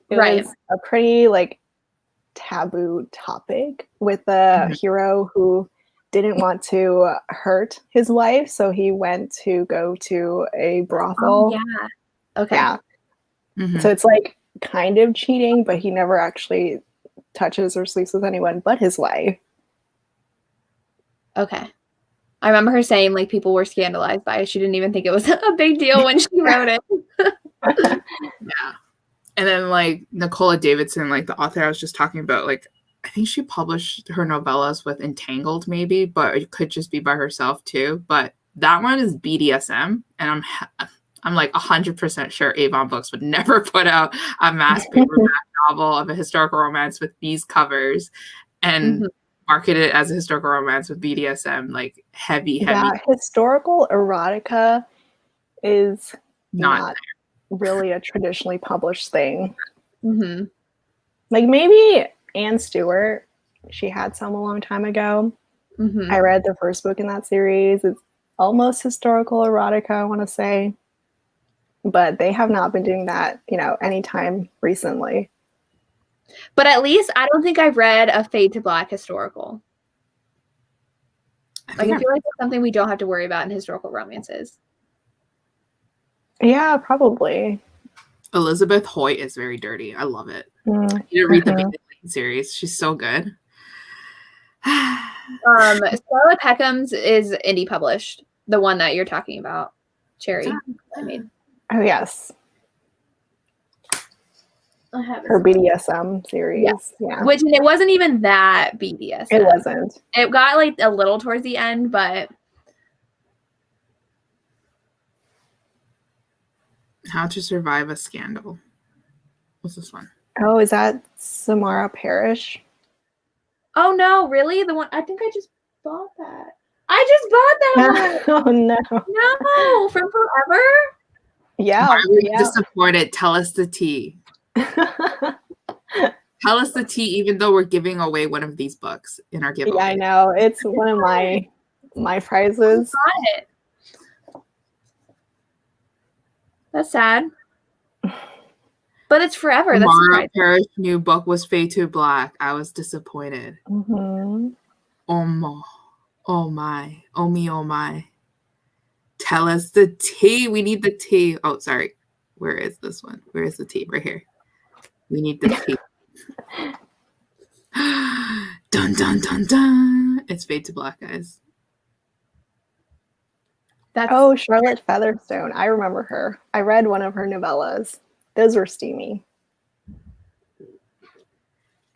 It was a pretty like taboo topic with a hero who didn't want to hurt his wife, so he went to go to a brothel. Oh, yeah. Okay. Yeah. Mm-hmm. So it's like kind of cheating, but he never actually touches or sleeps with anyone but his wife. Okay. I remember her saying like people were scandalized by it. She didn't even think it was a big deal when she wrote it. Yeah. And then like Nicola Davidson, like the author I was just talking about, like I think she published her novellas with Entangled maybe, but it could just be by herself too. But that one is BDSM, and I'm like 100% sure Avon Books would never put out a mass paperback novel of a historical romance with these covers and market it as a historical romance with BDSM, like heavy. Yeah, historical erotica is not really a traditionally published thing. Mm-hmm. Like maybe Anne Stewart, she had some a long time ago. Mm-hmm. I read the first book in that series. It's almost historical erotica, I want to say. But they have not been doing that, anytime recently. But at least I don't think I've read a Fade to Black historical. Like I feel like it's something we don't have to worry about in historical romances. Yeah, probably. Elizabeth Hoyt is very dirty. I love it. You read the Bandit Lane series. She's so good. Scarlett Peckham's is indie published. The one that you're talking about. Cherry. I made. Oh, yes. I have her BDSM series. Yes. Yeah. Which it wasn't even that BDSM. It wasn't. It got like a little towards the end, but How to Survive a Scandal. What's this one? Oh, is that Samara Parrish? Oh no, really? The one I think I just bought that. I just bought that one. Oh no. No, from Forever? Yeah. Why were you disappointed? Tell us the tea. Tell us the tea, even though we're giving away one of these books in our giveaway. Yeah, I know. It's one of my prizes. Got it. That's sad. But it's Forever. That's Mara Parrish's new book was Fade to Black. I was disappointed. Mm-hmm. Oh my. Oh me, oh my. Tell us the tea. We need the tea. Oh, sorry. Where is this one? Where is the tea? Right here. We need the tea. Dun, dun, dun, dun. It's Fade to Black, guys. Charlotte Featherstone. I remember her. I read one of her novellas. Those were steamy.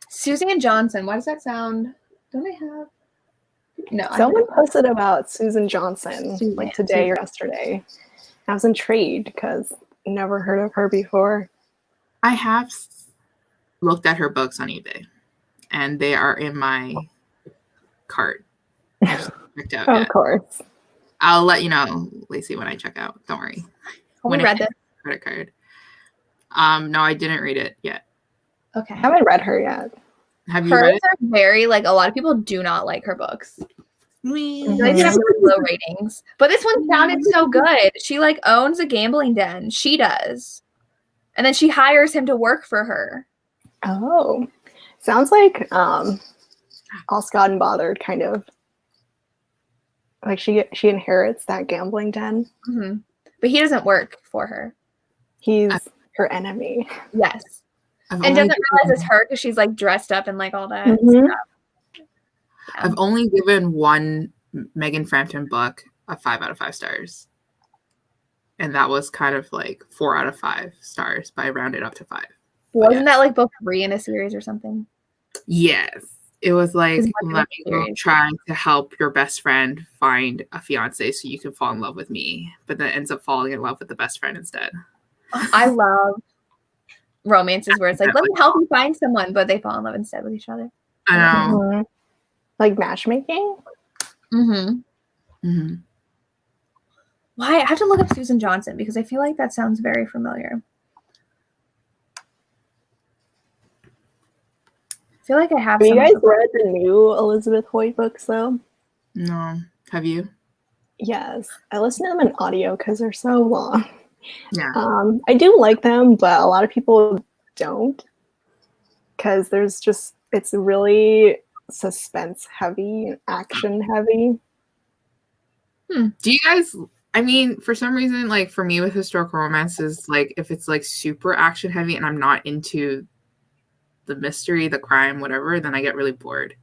Suzanne Johnson. Why does that sound Don't I have? No. Someone posted about Susan Johnson like today or yesterday. I was intrigued because never heard of her before. I have looked at her books on eBay, and they are in my cart. I just checked out Of course. I'll let you know, Lacey, when I check out. Don't worry. Have you read this? Credit card. No, I didn't read it yet. Okay. I haven't read her yet. Have you read it? Are very like a lot of people do not like her books. They have low ratings, but this one sounded so good. She like owns a gambling den. She does, and then she hires him to work for her. Oh, sounds like all Scott and Bothered kind of. Like she inherits that gambling den, but he doesn't work for her. He's her enemy. Yes, and doesn't realize it's her because she's like dressed up and like all that stuff. Yeah. I've only given one Megan Frampton book a 5 out of 5 stars, and that was kind of like 4 out of 5 stars, but I rounded up to 5. Wasn't that like book 3 in a series or something? Yes. It was like trying to help your best friend find a fiance so you can fall in love with me, but then ends up falling in love with the best friend instead. I love romances where it's like, let me help you find someone, but they fall in love instead with each other. I know. Like matchmaking? Why? I have to look up Susan Johnson because I feel like that sounds very familiar. I feel like I have. Have you guys read the new Elizabeth Hoyt books though? No. Have you? Yes. I listen to them in audio because they're so long. Yeah. I do like them, but a lot of people don't. Because it's really suspense heavy and action heavy. Do you guys, I mean, for some reason, like for me with historical romances, like if it's like super action heavy and I'm not into the mystery, the crime, whatever, then I get really bored.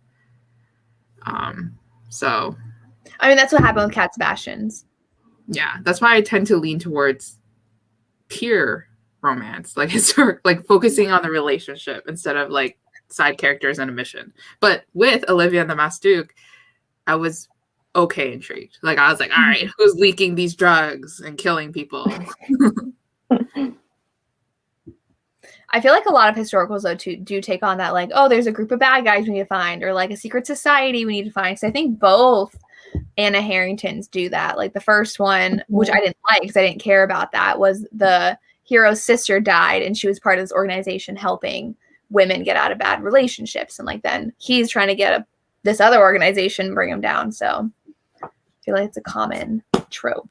So I mean, that's what happened with Cat Sebastian's. Yeah, that's why I tend to lean towards pure romance, like historic, like focusing on the relationship instead of like side characters and a mission. But with Olivia and the Masked Duke, I was okay intrigued. Like I was like, all right, who's leaking these drugs and killing people? I feel like a lot of historicals though do take on that, like, oh, there's a group of bad guys we need to find, or like a secret society we need to find. So I think both Anna Harrington's do that. Like the first one, which I didn't like because I didn't care about that, was the hero's sister died and she was part of this organization helping women get out of bad relationships, and like then he's trying to get this other organization bring him down. So I feel like it's a common trope.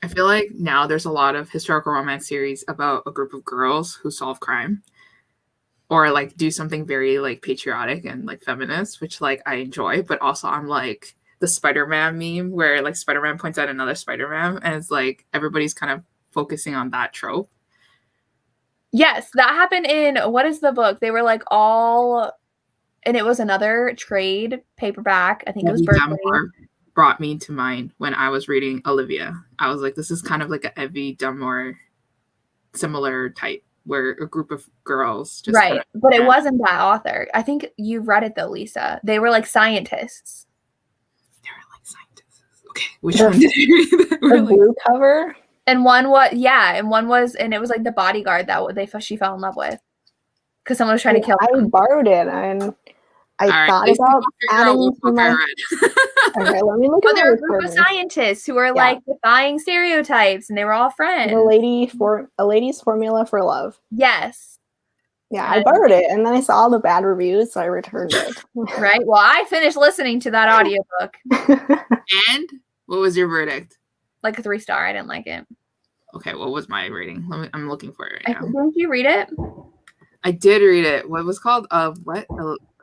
I feel like now there's a lot of historical romance series about a group of girls who solve crime or like do something very like patriotic and like feminist, which like I enjoy, but also I'm like the Spider-Man meme where like Spider-Man points out another Spider-Man and it's like everybody's kind of focusing on that trope. Yes, that happened in, what is the book? They were like all, and it was another trade paperback. I think it was Berkeley. Brought me to mind when I was reading Olivia. I was like, this is kind of like a Evie Dunmore similar type where a group of girls just right, but it wasn't that author. I think you've read it though, Lisa. They were like scientists. They were like scientists. Okay, which one did you read? The blue cover? And one was, yeah, and one was, and it was like the bodyguard that she fell in love with because someone was trying to kill her. I borrowed it and I thought about adding to my... Okay, let me look at there were a group of scientists who were like defying stereotypes, and they were all friends. A lady's formula for love. Yes. Yeah, I borrowed it, and then I saw the bad reviews, so I returned it. Right. Well, I finished listening to that audiobook. And what was your verdict? Like a 3-star. I didn't like it. Okay, what was my rating? I'm looking for it right now. Didn't you read it? I did read it. What was it called? What?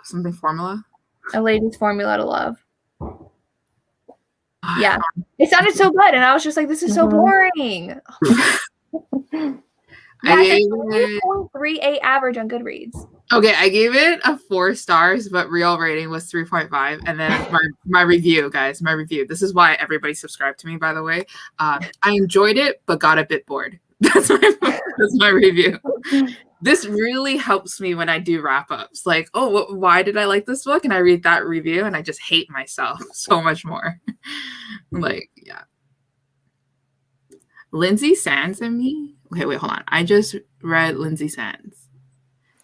Something formula? A lady's formula to love. Yeah. It sounded so good, and I was just like, this is so boring. Yeah, it's 3.38 average on Goodreads. Okay, I gave it a 4 stars, but real rating was 3.5. And then my review, guys, my review. This is why everybody subscribed to me, by the way. I enjoyed it, but got a bit bored. That's my review. this really helps me when I do wrap-ups. Like, oh, why did I like this book? And I read that review and I just hate myself so much more. Like, yeah. Lindsay Sands and Me? Okay, wait, hold on. I just read Lindsay Sands.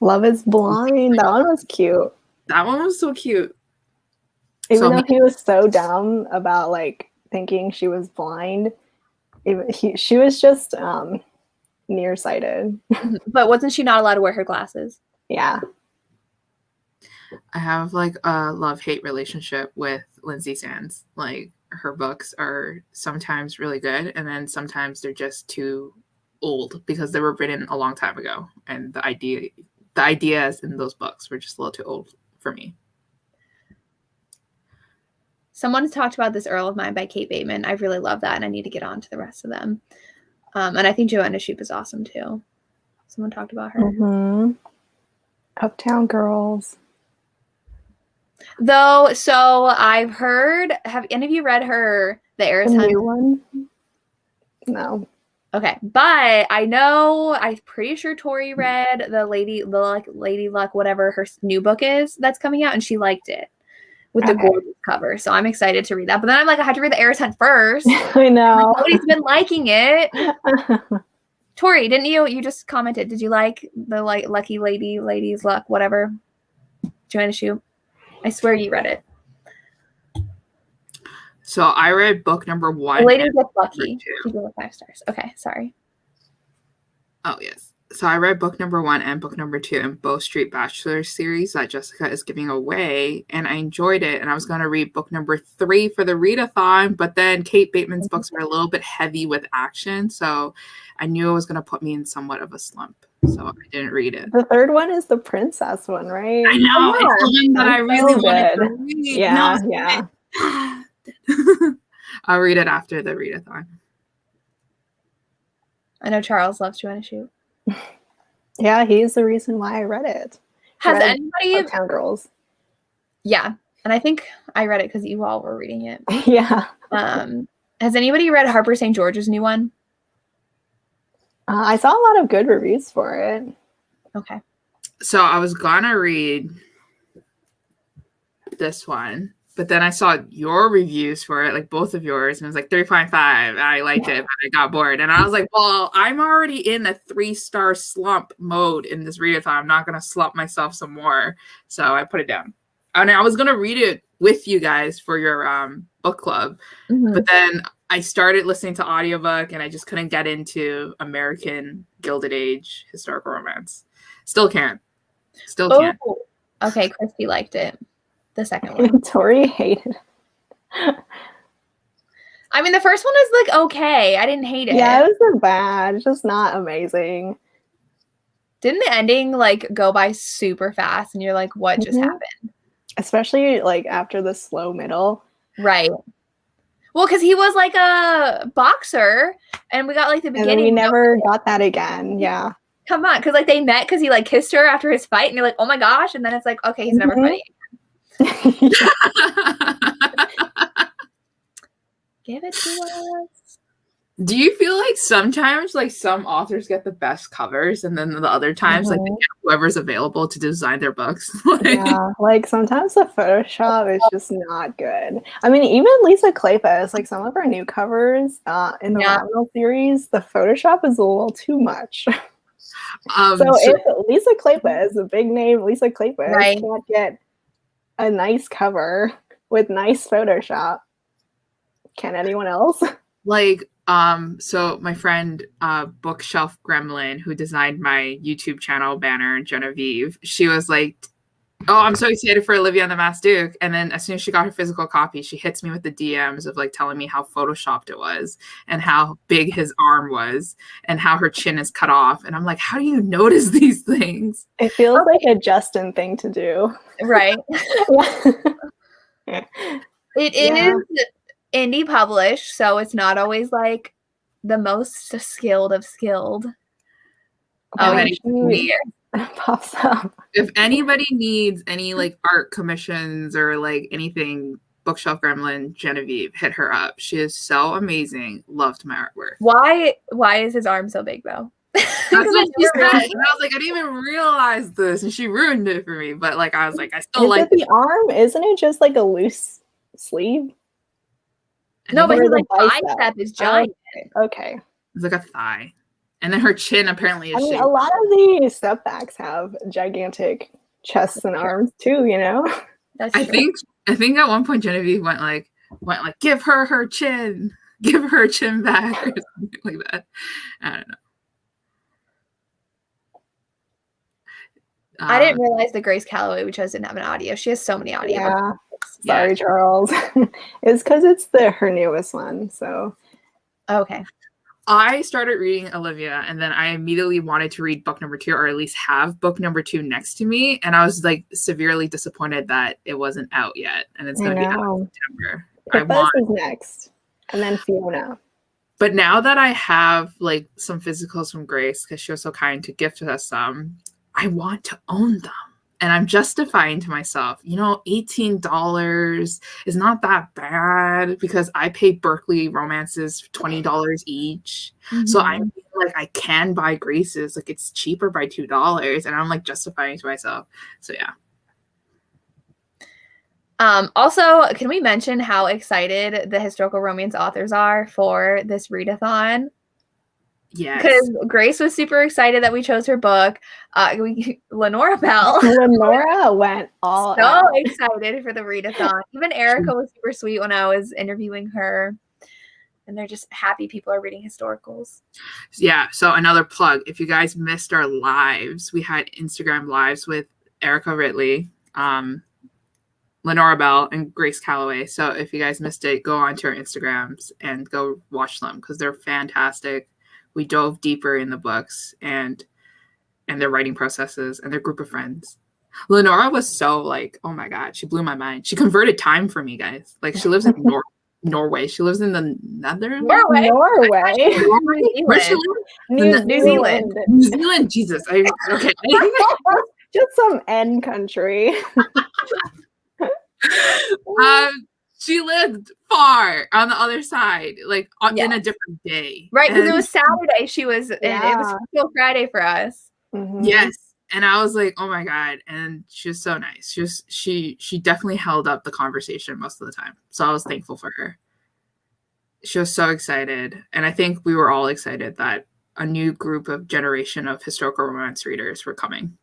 Love is Blind. That one was cute. That one was so cute. Even though he was so dumb about like thinking she was blind, she was just nearsighted. But wasn't she not allowed to wear her glasses? Yeah. I have like a love-hate relationship with Lindsay Sands. Like, her books are sometimes really good, and then sometimes they're just too old because they were written a long time ago, and the ideas in those books were just a little too old for me. Someone's talked about This Earl of Mine by Kate Bateman. I really love that, and I need to get on to the rest of them. And I think Joanna Shupe is awesome too. Someone talked about her. Mm-hmm. Uptown Girls. Though, so I've heard, have any of you read her The Heiress The Hunt? new one? No. Okay, but I know, I'm pretty sure Tori read the Lady Luck, whatever her new book is that's coming out, and she liked it with the gorgeous cover. So I'm excited to read that. But then I'm like, I have to read The Heiress Hunt first. I know. Nobody's been liking it. Tori, didn't you? You just commented. Did you like the Lucky Ladies Luck, whatever? Joanna Shupe? I swear you read it. So I read book number 1. Ladies Get Lucky. She gave it 5 stars. Okay, sorry. Oh, yes. So I read book number 1 and book number 2 in both Street Bachelor series that Jessica is giving away, and I enjoyed it. And I was going to read book number 3 for the read-a-thon, but then Kate Bateman's books were a little bit heavy with action, so I knew it was going to put me in somewhat of a slump. So I didn't read it. The third one is the princess one, right? I know. It's the one that I really wanted to read. Yeah, yeah. I'll read it after the read-a-thon. I know Charles loves Joanna Shupe. Yeah, he's the reason why I read it. Has anybody... Uptown Girls. Yeah, and I think I read it because you all were reading it. Yeah. Has anybody read Harper St. George's new one? I saw a lot of good reviews for it. Okay. So I was gonna read this one, but then I saw your reviews for it, like both of yours, and it was like 3.5. I liked it, but I got bored. And I was like, well, I'm already in a 3-star slump mode in this readathon. I'm not gonna slump myself some more. So I put it down. And I was gonna read it with you guys for your book club, but then I started listening to audiobook and I just couldn't get into American Gilded Age historical romance. Still can't. Can't. Okay, Christy liked it. The second one. Tori hated it. I mean, the first one was like okay. I didn't hate it. Yeah, it wasn't bad. It's just not amazing. Didn't the ending like go by super fast and you're like, what just happened? Especially like after the slow middle. Right. Well, because he was like a boxer, and we got like the beginning. And we never got that again. Yeah. Come on, because like they met because he like kissed her after his fight, and you're like, oh my gosh, and then it's like, okay, he's never fighting again. Give it to us. Do you feel like sometimes like some authors get the best covers, and then the other times like they get whoever's available to design their books? Yeah, like sometimes the Photoshop is just not good. I mean, even Lisa Kleypas, like some of her new covers in the Ravenel series, the Photoshop is a little too much. So if Lisa Kleypas, a big name Lisa Kleypas, can't get a nice cover with nice Photoshop, can anyone else? Like, so my friend, Bookshelf Gremlin, who designed my YouTube channel banner, Genevieve, she was like, oh, I'm so excited for Olivia and the Masked Duke. And then as soon as she got her physical copy, she hits me with the DMs of like telling me how photoshopped it was and how big his arm was and how her chin is cut off. And I'm like, how do you notice these things? It feels like a Justin thing to do. Right. It is indie published, so it's not always like the most skilled of skilled. Pops up. If anybody needs any like art commissions or like anything, Bookshelf Gremlin, Genevieve, hit her up. She is so amazing. Loved my artwork. Why is his arm so big though? That's what she said. And I was like, I didn't even realize this, and she ruined it for me. But like, I was like, I still like the arm. Isn't it just like a loose sleeve? No, but his bicep is giant. Okay. It's like a thigh. And then her chin apparently is shaped. A lot of the stepbacks have gigantic chests and arms too, you know? I think at one point Genevieve went like, give her chin. Give her her chin back or something like that. I don't know. I didn't realize that Grace Callaway, which didn't have an audio. She has so many audio. Yeah. Sorry, Charles. It's because it's her newest one. So, okay. I started reading Olivia, and then I immediately wanted to read book number 2, or at least have book number 2 next to me. And I was like severely disappointed that it wasn't out yet, and it's going to be out in September. Pippa is next, and then Fiona. But now that I have like some physicals from Grace, because she was so kind to gift us some, I want to own them. And I'm justifying to myself, $18 is not that bad because I pay Berkeley romances $20 each. Mm-hmm. So I'm like, I can buy Grace's, like it's cheaper by $2. And I'm like justifying to myself. So yeah. Also, can we mention how excited the historical romance authors are for this readathon? Yes. Because Grace was super excited that we chose her book. Lenora Bell. Lenora went all so excited for the readathon. Even Erica was super sweet when I was interviewing her. And they're just happy people are reading historicals. Yeah. So another plug. If you guys missed our lives, we had Instagram lives with Erica Ridley, Lenora Bell, and Grace Callaway. So if you guys missed it, go onto our Instagrams and go watch them because they're fantastic. We dove deeper in the books and their writing processes and their group of friends. Lenora was so like, oh my God, she blew my mind. She converted time for me, guys. Like she lives in Norway. She lives in the Netherlands. Norway. Where she live? New Zealand. New Zealand. Jesus. Okay. Just some N country. She lived far on the other side, like in a different day. Right, because it was Saturday. She was, and it was still Friday for us. Mm-hmm. Yes, and I was like, oh my God, and she was so nice. She definitely held up the conversation most of the time, so I was thankful for her. She was so excited, and I think we were all excited that a new generation of historical romance readers were coming.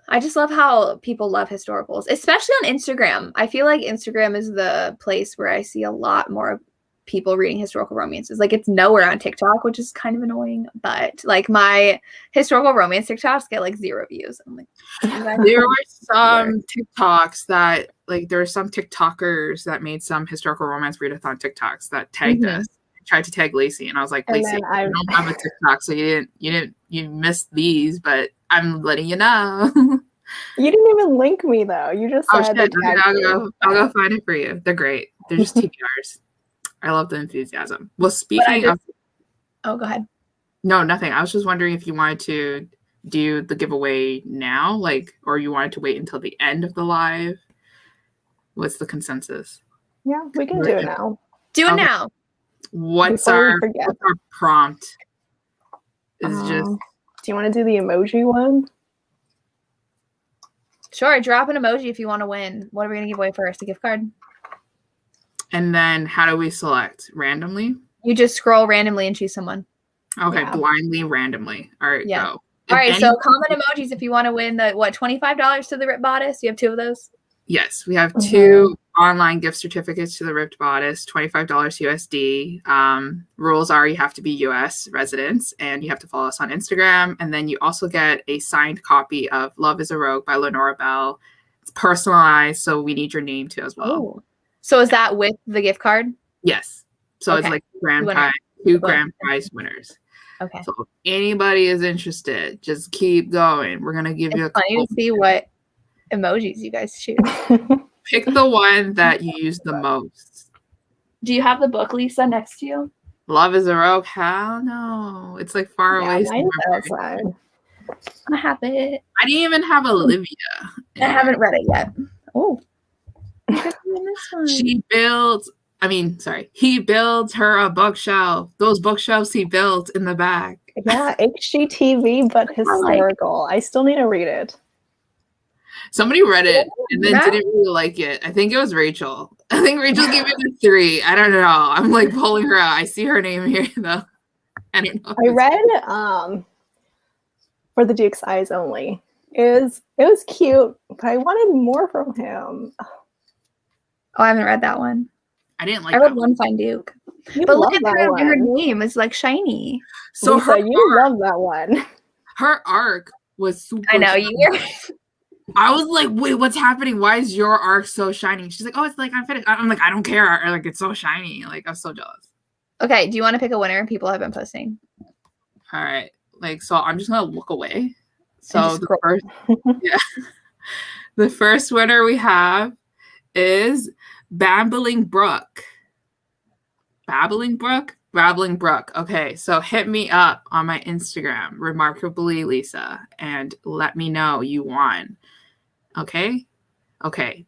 I just love how people love historicals, especially on Instagram. I feel like Instagram is the place where I see a lot more people reading historical romances. Like it's nowhere on TikTok, which is kind of annoying, but like my historical romance TikToks get like 0 views. I'm like, there were some TikToks that like there were some TikTokers that made some historical romance readathon TikToks that tagged us. Tried to tag Lacey, and I was like, Lacey, I don't have a TikTok, so you missed these, but I'm letting you know. You didn't even link me though. You just said I'll go find it for you. They're great. They're just TBRs. I love the enthusiasm. Well, speaking of, go ahead. No, nothing. I was just wondering if you wanted to do the giveaway now, like, or you wanted to wait until the end of the live. What's the consensus? Yeah, we can do it now. Do it now. What's our prompt? Do you want to do the emoji one? Sure, drop an emoji if you want to win. What are we going to give away first? A gift card? And then how do we select? Randomly? You just scroll randomly and choose someone. Okay, blindly, randomly. All right, go. All right, so comment emojis if you want to win the, $25 to the Ripped Bodice? You have 2 of those? Yes, we have 2 online gift certificates to the Ripped Bodice, $25 USD. Rules are you have to be US residents and you have to follow us on Instagram. And then you also get a signed copy of Love is a Rogue by Lenora Bell. It's personalized, so we need your name too as well. Oh. So is that with the gift card? Yes. So it's like grand prize, 2 grand prize winners. Okay. So if anybody is interested, just keep going. We're going to give you a funny to see what emojis you guys choose. Pick the one that you use the most. Do you have the book, Lisa, next to you? Love is a Rogue? Hell no. It's like far away. Outside. I have it. I didn't even have Olivia. I haven't read it yet. Oh. She built He builds her a bookshelf. Those bookshelves he built in the back. Yeah, HGTV, but historical. I still need to read it. Somebody read it and then didn't really like it. I think it was Rachel. I think Rachel gave it a 3. I don't know. I'm like pulling her out. I see her name here though. I don't know. I read For the Duke's Eyes Only. It was cute, but I wanted more from him. Oh, I haven't read that one. I didn't like. I read One Fine Duke, but look at her name; it's like shiny. So Lisa, you love that one. Her arc was super. I know you. I was like, wait, what's happening? Why is your arc so shiny? She's like, oh, it's like I'm finished. I'm like, I don't care. Or like, it's so shiny. Like, I'm so jealous. Okay, do you want to pick a winner? People have been posting. All right, like, so I'm just gonna look away. So the first winner we have is Babbling Brook. Babbling Brook. Okay, so hit me up on my Instagram, Remarkably Lisa, and let me know you won. Okay.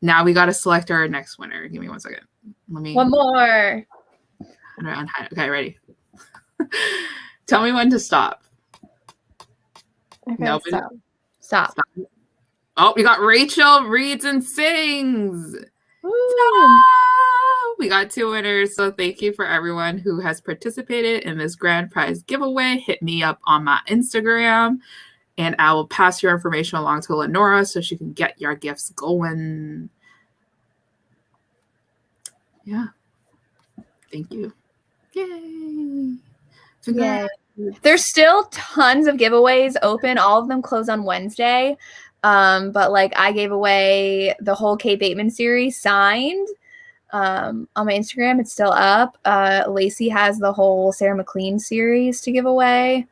Now we got to select our next winner. Give me 1 second. One more. Okay, ready. Tell me when to stop. Okay, Nobody. Stop. Oh, we got Rachel Reads and Sings. We got 2 winners, so thank you for everyone who has participated in this grand prize giveaway. Hit me up on my Instagram, and I will pass your information along to Lenora so she can get your gifts going. Yeah. Thank you. Yay. Yay. There's still tons of giveaways open. All of them close on Wednesday. But like I gave away the whole Kate Bateman series signed on my Instagram. It's still up. Lacey has the whole Sarah McLean series to give away.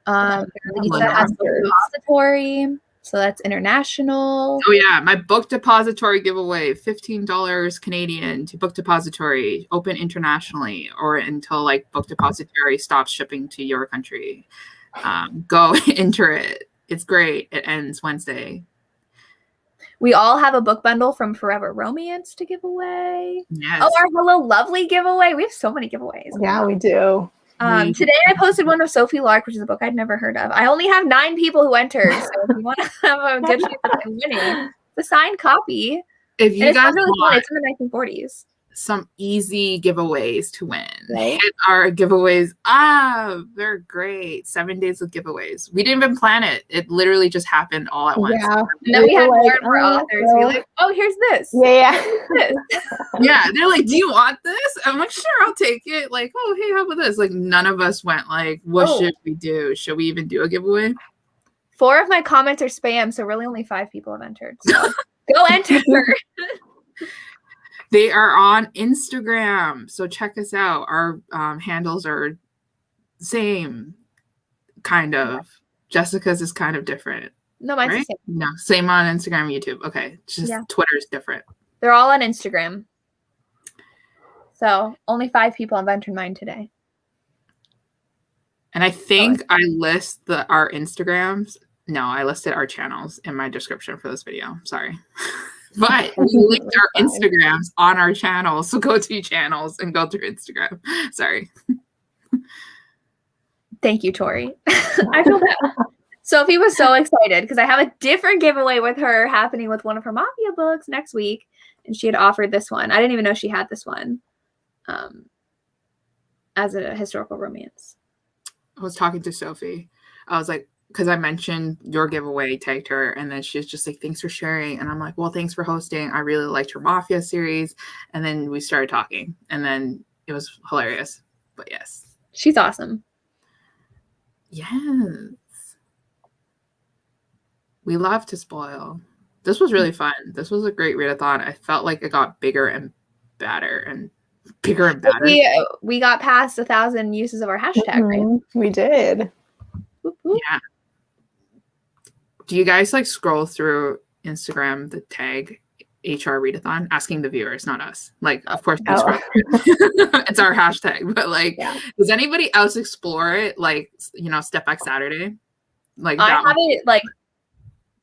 Lisa has the depository, so that's international. Oh yeah, my book depository giveaway, $15 Canadian to book depository, open internationally or until like book depository stops shipping to your country. Go enter it. It's great. It ends Wednesday. We all have a book bundle from Forever Romance to give away. Yes. Oh, our Hello Lovely giveaway. We have so many giveaways. Yeah, we do. Today I posted one of Sophie Lark, which is a book I'd never heard of. I only have 9 people who entered, so if you want to have a good chance of winning, it's a signed copy. If you guys really want it's in the 1940s. Some easy giveaways to win, right? Hit our giveaways. They're great. 7 days of giveaways. We didn't even plan it. It literally just happened all at once. Yeah. And then we had more and more authors be like, oh, here's this. Yeah. Yeah. They're like, do you want this? I'm like, sure, I'll take it. Like, oh, hey, how about this? Like, none of us went like, what should we do? Should we even do a giveaway? 4 of my comments are spam, so really only 5 people have entered. So go enter. They are on Instagram, so check us out. Our handles are same, kind of. Jessica's is kind of different. No, mine's right? the same. No, same on Instagram, YouTube. Okay, just Twitter's different. They're all on Instagram. So only 5 people have entered mine today. And I think I list our Instagrams. No, I listed our channels in my description for this video. Sorry. But we linked our Instagrams on our channel. So go to channels and go through Instagram. Sorry. Thank you, Tori. I feel bad. Sophie was so excited because I have a different giveaway with her happening with one of her Mafia books next week. And she had offered this one. I didn't even know she had this one as a historical romance. I was talking to Sophie. I was like, because I mentioned your giveaway, tagged her, and then she's just like, thanks for sharing. And I'm like, well, thanks for hosting. I really liked your Mafia series. And then we started talking, and then it was hilarious. But yes. She's awesome. Yes. We love to spoil. This was really fun. This was a great readathon. I felt like it got bigger and badder and bigger and badder. We got past 1,000 uses of our hashtag, right? We did. Yeah. Do you guys like scroll through Instagram the tag HR Readathon, asking the viewers, not us? Like, of course, we scroll through. It's our hashtag, but like, does anybody else explore it? Like, Step Back Saturday. Like, I have it like.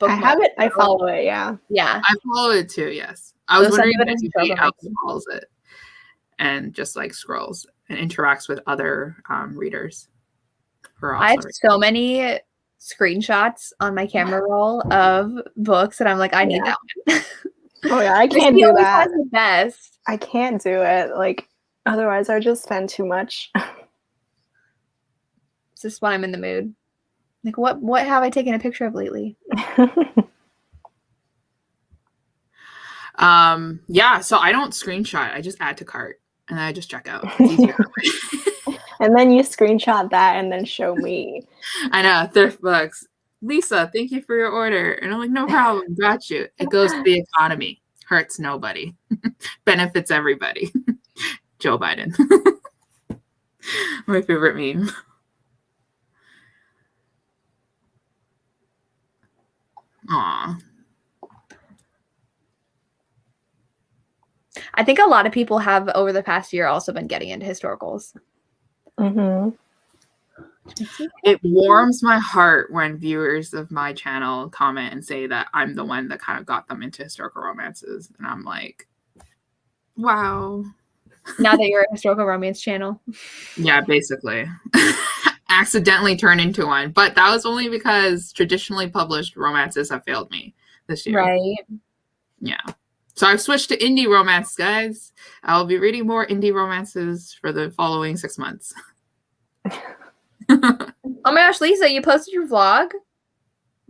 I have it. I follow it. Yeah. Yeah. I follow it too. Yes. I was wondering if anybody else follows it. and just like scrolls and interacts with other readers. I have so many screenshots on my camera roll of books that I'm like, I need that one. Oh yeah, I can't do that. Has the best. I can't do it. Like, otherwise I just spend too much. It's just when I'm in the mood. Like, what have I taken a picture of lately? Yeah, so I don't screenshot. I just add to cart and then I just check out. It's easier that way. And then you screenshot that and then show me. I know, thrift books. Lisa, thank you for your order. And I'm like, no problem, got you. It goes to the economy. Hurts nobody. Benefits everybody. Joe Biden. My favorite meme. Aw. I think a lot of people have over the past year also been getting into historicals. Mm-hmm. It warms my heart when viewers of my channel comment and say that I'm the one that kind of got them into historical romances. And I'm like, wow. Now that you're a historical romance channel. Yeah, basically. Accidentally turned into one. But that was only because traditionally published romances have failed me this year. Right. Yeah. So I've switched to indie romance, guys. I'll be reading more indie romances for the following 6 months. Oh my gosh, Lisa, you posted your vlog?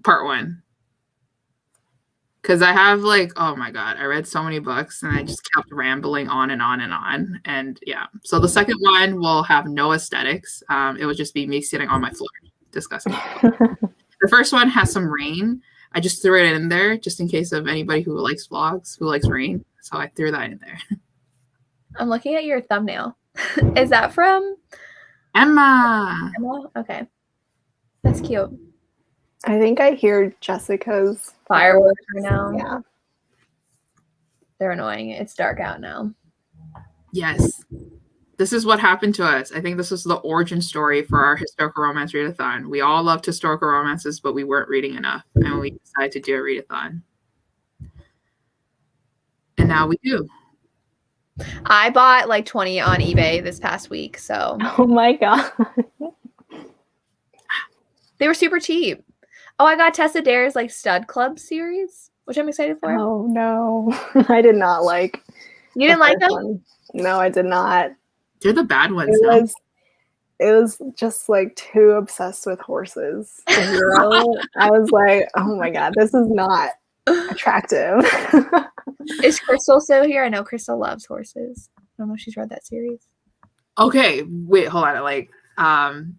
Part 1. Because I have like, oh my God, I read so many books and I just kept rambling on and on and on. And yeah, so the second one will have no aesthetics. It will just be me sitting on my floor discussing it. The first one has some rain. I just threw it in there just in case of anybody who likes vlogs, who likes rain. So I threw that in there. I'm looking at your thumbnail. Is that from Emma? Emma? Okay. That's cute. I think I hear Jessica's Fireworks right now. Yeah. They're annoying. It's dark out now. Yes. This is what happened to us. I think this was the origin story for our historical romance readathon. We all loved historical romances, but we weren't reading enough. And we decided to do a readathon. And now we do. I bought like 20 on eBay this past week. So Oh my God. they were super cheap. Oh, I got Tessa Dare's like Stud Club series, which I'm excited for. Oh no. I did not like. You didn't like them? One. No, I did not. They're the bad ones. It was just like too obsessed with horses. I was like, oh my God, this is not attractive. Is Crystal still here? I know Crystal loves horses. I don't know if she's read that series. Okay, wait, hold on. Like,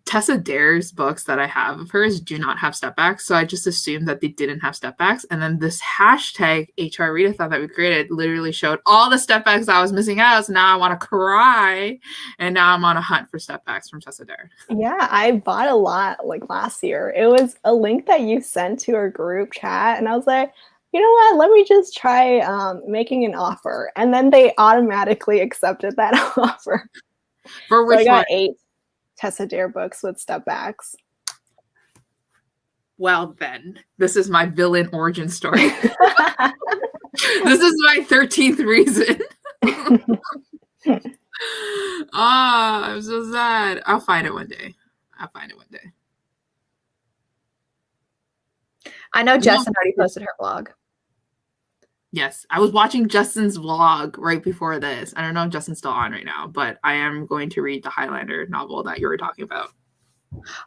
Tessa Dare's books that I have of hers do not have stepbacks, so I just assumed that they didn't have stepbacks. And then this hashtag HR Readathon that we created literally showed all the stepbacks I was missing out. So now I want to cry, and now I'm on a hunt for stepbacks from Tessa Dare. Yeah, I bought a lot like last year. It was a link that you sent to our group chat, and I was like, you know what? Let me just try making an offer, and then they automatically accepted that offer. For which so I got one? 8 Tessa Dare books with stepbacks. Well, then, this is my villain origin story. This is my 13th reason. I'm so sad. I'll find it one day. I know Justin already posted her vlog. Yes, I was watching Justin's vlog right before this. I don't know if Justin's still on right now, but I am going to read the Highlander novel that you were talking about.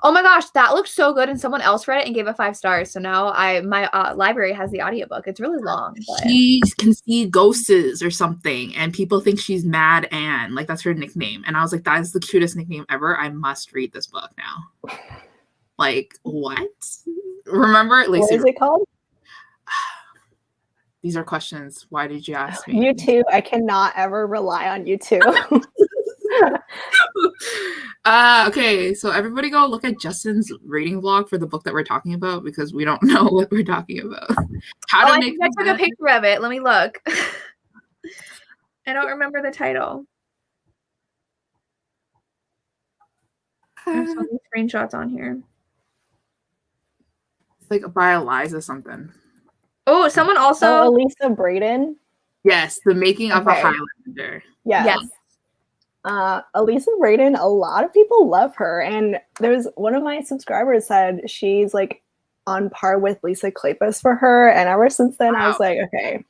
Oh my gosh, that looked so good, and someone else read it and gave it 5 stars. So now my library has the audiobook. It's really long. But... She can see ghosts or something, and people think she's Mad Anne. Like, that's her nickname. And I was like, that is the cutest nickname ever. I must read this book now. Like, what? Remember? Lisa, what is it called? These are questions. Why did you ask me? You too. I cannot ever rely on you too. Okay, so everybody go look at Justin's reading vlog for the book that we're talking about, because we don't know what we're talking about. I think I took a picture of it. Let me look. I don't remember the title. There's so many screenshots on here. It's like by Eliza something. Oh, someone also... Elisa Braden? Yes, The Making of a Highlander. Yes. Elisa Braden, a lot of people love her, and there's one of my subscribers said she's like on par with Lisa Kleypas for her, and ever since then I was like, okay,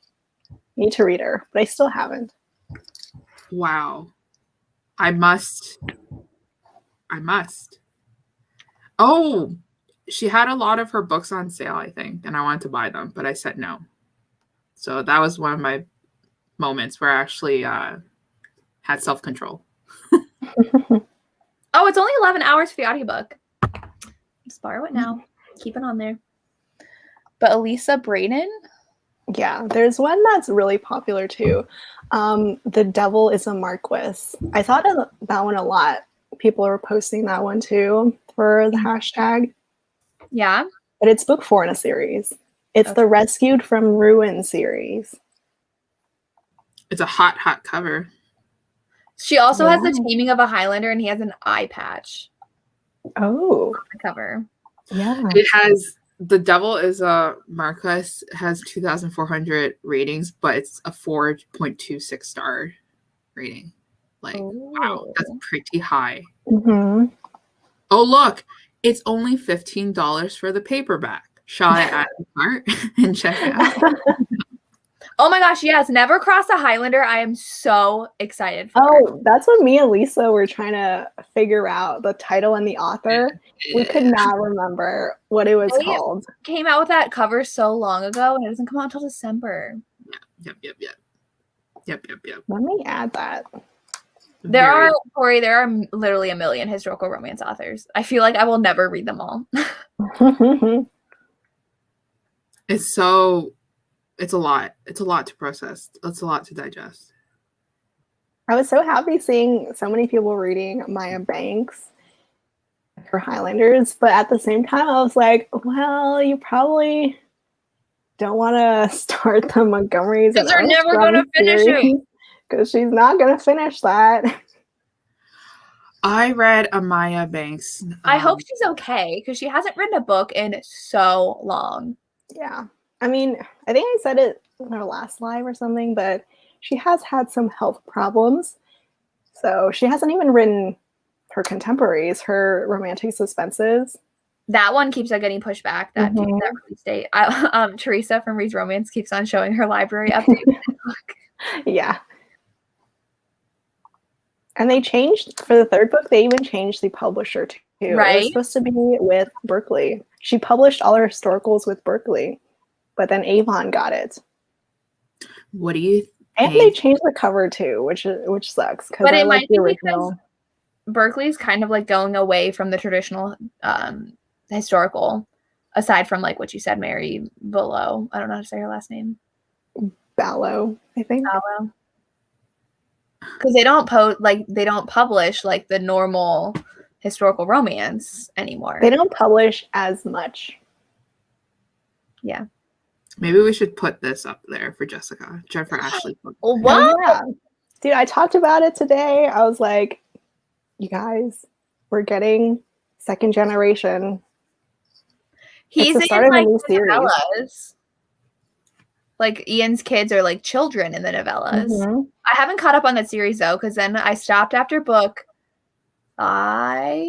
need to read her, but I still haven't. Wow. I must. Oh, she had a lot of her books on sale, I think, and I wanted to buy them, but I said no. So that was one of my moments where I actually had self-control. Oh, it's only 11 hours for the audiobook. Just borrow it now. Keep it on there. But Elisa Braden? Yeah, there's one that's really popular too. The Devil is a Marquis. I thought of that one a lot. People are posting that one too for the hashtag. Yeah. But it's book 4 in a series. It's the Rescued from Ruin series. It's a hot, hot cover. She also has the taming of a Highlander, and he has an eye patch. Oh. On the cover. Yeah. It has The Devil is a Marquis, has 2,400 ratings, but it's a 4.26 star rating. Like, wow, that's pretty high. Mm-hmm. Oh, look, it's only $15 for the paperback. Shall I add the cart and check it out? Oh my gosh, yes. Never Cross a Highlander. I am so excited for. Oh, that's what me and Lisa were trying to figure out, the title and the author. We could not remember what it was called. Came out with that cover so long ago, and it doesn't come out until December. Yep. Let me add that. There are literally a million historical romance authors. I feel like I will never read them all. It's a lot. It's a lot to process. It's a lot to digest. I was so happy seeing so many people reading Maya Banks for Highlanders, but at the same time, I was like, well, you probably don't want to start the Montgomerys. Because they're never going to finish it. Because she's not going to finish that. I read a Maya Banks. I hope she's okay, because she hasn't written a book in so long. Yeah. I mean, I think I said it in our last live or something, but she has had some health problems. So she hasn't even written her contemporaries, her romantic suspenses. That one keeps on getting pushed back, that release date. Teresa from Reads Romance keeps on showing her library update. Yeah. And they changed, for the third book, they even changed the publisher too. Right. It was supposed to be with Berkeley. She published all her historicals with Berkeley, but then Avon got it. What do you think? And they changed the cover too, which sucks. But it might be the because Berkeley's kind of like going away from the traditional historical, aside from like what you said, Mary Below. I don't know how to say her last name. Ballow, I think. Ballow. Because they don't publish like the normal historical romance anymore. They don't publish as much. Yeah. Maybe we should put this up there for Jessica. Jennifer Ashley. Oh, wow. Yeah. Dude, I talked about it today. I was like, you guys, we're getting second generation. He's the start in of a like new the series. novellas. Like Ian's kids are like children in the novellas. Mm-hmm. I haven't caught up on that series though, because then I stopped after book 5.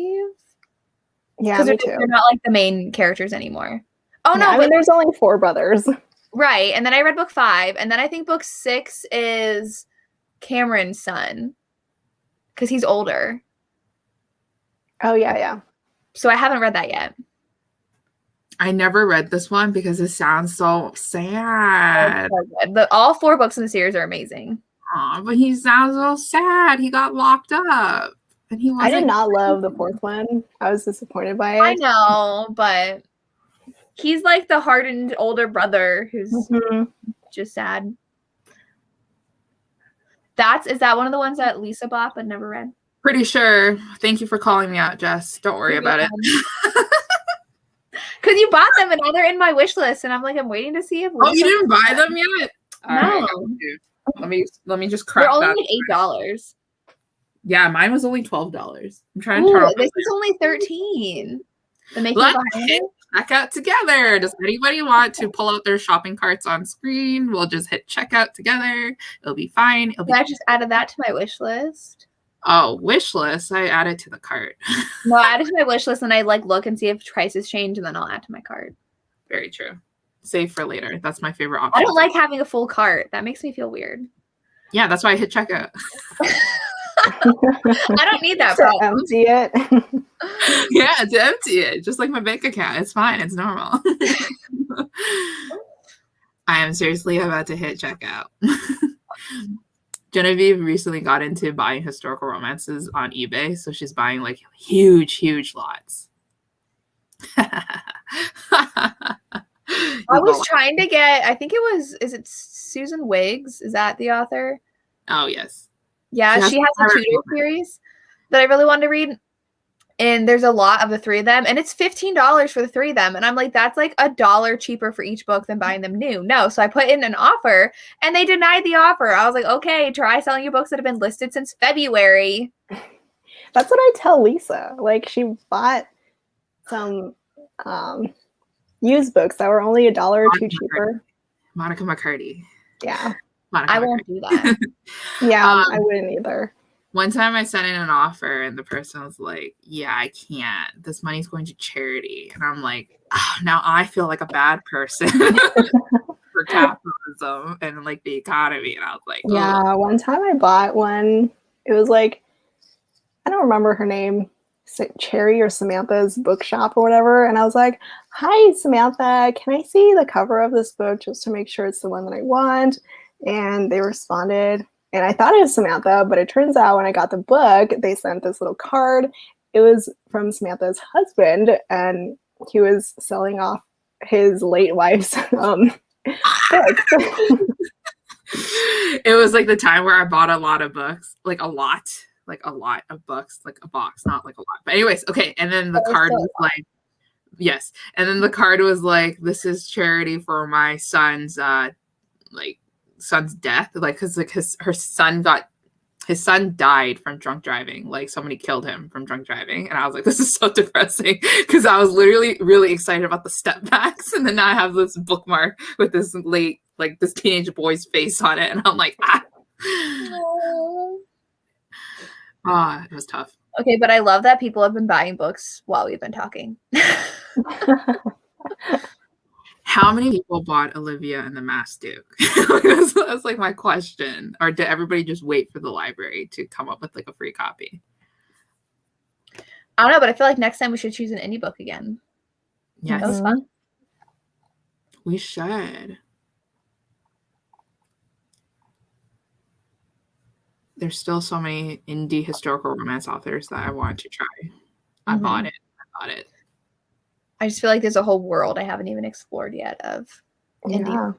Yeah, me too. They're not like the main characters anymore. Oh no, I mean, there's only 4 brothers. Right, and then I read book 5, and then I think book 6 is Cameron's son, because he's older. Oh yeah. So I haven't read that yet. I never read this one because it sounds so sad. All 4 books in the series are amazing. Aw, but he sounds so sad. He got locked up, and he wasn't. I did not love the 4th one. I was disappointed by it. I know, but he's like the hardened older brother who's just sad. Is that one of the ones that Lisa bought but never read? Pretty sure. Thank you for calling me out, Jess. Don't worry about it. Because you bought them and now they're in my wish list, and I'm waiting to see if. Oh, you didn't buy them yet? No. Right, let me just crack. They're only like $8. Yeah, mine was only $12. I'm trying to turn off. This is only $13. Let's hit checkout together. Does anybody want to pull out their shopping carts on screen? We'll just hit checkout together. It'll be fine. I just added that to my wish list. Oh, wish list. I add it to the cart. No, I add it to my wish list and I like look and see if prices change and then I'll add to my cart. Very true. Save for later. That's my favorite option. I don't like having a full cart. That makes me feel weird. Yeah, that's why I hit checkout. I don't need that To problem. empty it. Yeah, to empty it. Just like my bank account. It's fine. It's normal. I am seriously about to hit checkout. Genevieve recently got into buying historical romances on eBay, so she's buying like huge lots. I was trying to get, I think it was, is it Susan Wiggs? Is that the author? Oh, yes. Yeah, she has a Tudor series that I really wanted to read. And there's a lot of the three of them. And it's $15 for the three of them. And I'm like, that's like $1 cheaper for each book than buying them new. No. So I put in an offer and they denied the offer. I was like, okay, try selling your books that have been listed since February. That's what I tell Lisa. Like, she bought some used books that were only $1 or $2 cheaper. Monica McCarty. Yeah. I won't do that. Yeah, I wouldn't either. One time I sent in an offer and the person was like, yeah, I can't. This money's going to charity. And I'm like, oh, now I feel like a bad person for capitalism and like the economy. And I was like, oh. Yeah, one time I bought one. It was like, I don't remember her name, Cherry or Samantha's bookshop or whatever. And I was like, hi, Samantha, can I see the cover of this book just to make sure it's the one that I want? And they responded. And I thought it was Samantha, but it turns out when I got the book, they sent this little card. It was from Samantha's husband, and he was selling off his late wife's books. It was like the time where I bought a lot of books, like a lot of books, like a box, not like a lot. But anyways, okay. And then the card was like, yes. And then the card was like, this is charity for my son's son's death, like because like his son died from drunk driving, like somebody killed him from drunk driving. And I was like, this is so depressing, because I was literally really excited about the step backs, and then now I have this bookmark with this this teenage boy's face on it, and I'm like, it was tough. Okay, but I love that people have been buying books while we've been talking. How many people bought Olivia and the Masked Duke? That's like my question. Or did everybody just wait for the library to come up with like a free copy? I don't know, but I feel like next time we should choose an indie book again. Yes. That was fun. We should. There's still so many indie historical romance authors that I want to try. I bought it. I just feel like there's a whole world I haven't even explored yet of indie.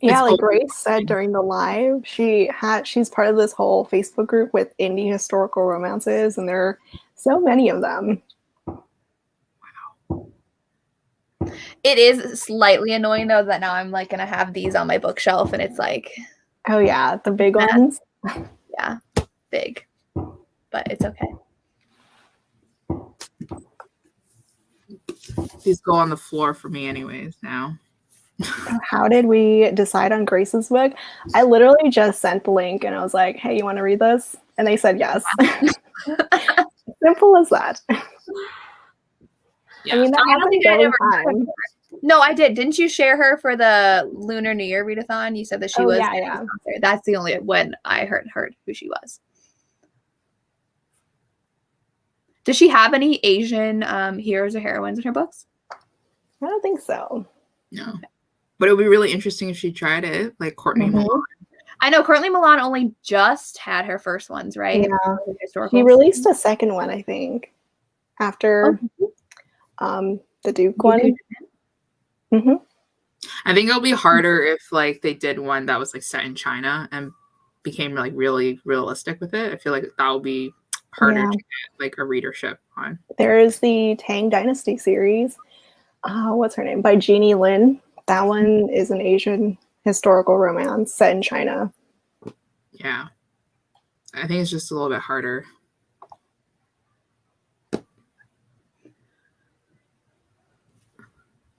Yeah, like Grace said during the live, she's part of this whole Facebook group with indie historical romances, and there are so many of them. Wow. It is slightly annoying though that now I'm like gonna have these on my bookshelf, and it's like, oh yeah, the big ones. Yeah, big, but it's okay. These go on the floor for me anyways now. How did we decide on Grace's book? I literally just sent the link and I was like, hey, you want to read this? And they said yes. Simple as that. Yeah. I mean, that happens every time. No, I did. Didn't you share her for the Lunar New Year readathon? You said that she was. Yeah. That's the only when I heard who she was. Does she have any Asian heroes or heroines in her books? I don't think so. No. But it would be really interesting if she tried it, like Courtney Milan. I know Courtney Milan only just had her first ones, right? Yeah. She released a second one, I think, after the Duke one. Mm-hmm. I think it'll be harder if like they did one that was like set in China and became like really realistic with it. I feel like that will be harder to get like a readership on. There is the Tang Dynasty series. What's her name? By Jeannie Lin. That one is an Asian historical romance set in China. Yeah. I think it's just a little bit harder.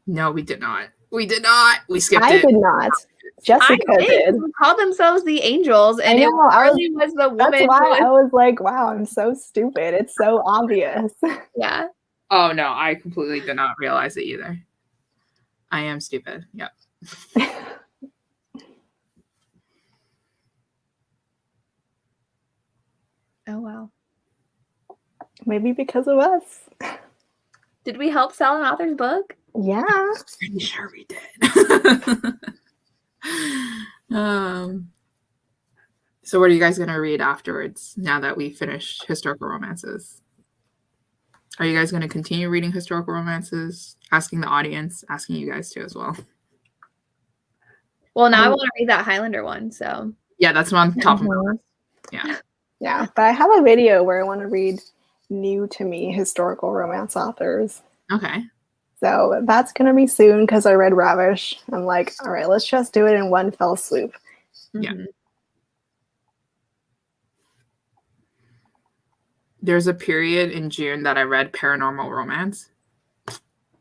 No, we did not. We skipped it. I did not. Jessica did. They called themselves the Angels, and I know, it really was the woman. That's why I was like, wow, I'm so stupid. It's so obvious. Yeah. Oh no, I completely did not realize it either. I am stupid. Yep. Oh wow. Maybe because of us. Did we help sell an author's book? Yeah. Pretty sure we did. So what are you guys going to read afterwards now that we finished historical romances? Are you guys going to continue reading historical romances? Asking the audience, asking you guys too as well. Well, now I want to read that Highlander one, so. Yeah, that's on top of my list. Yeah. Yeah, but I have a video where I want to read new to me historical romance authors. Okay. So that's going to be soon because I read Ravish. I'm like, all right, let's just do it in one fell swoop. Yeah. There's a period in June that I read paranormal romance.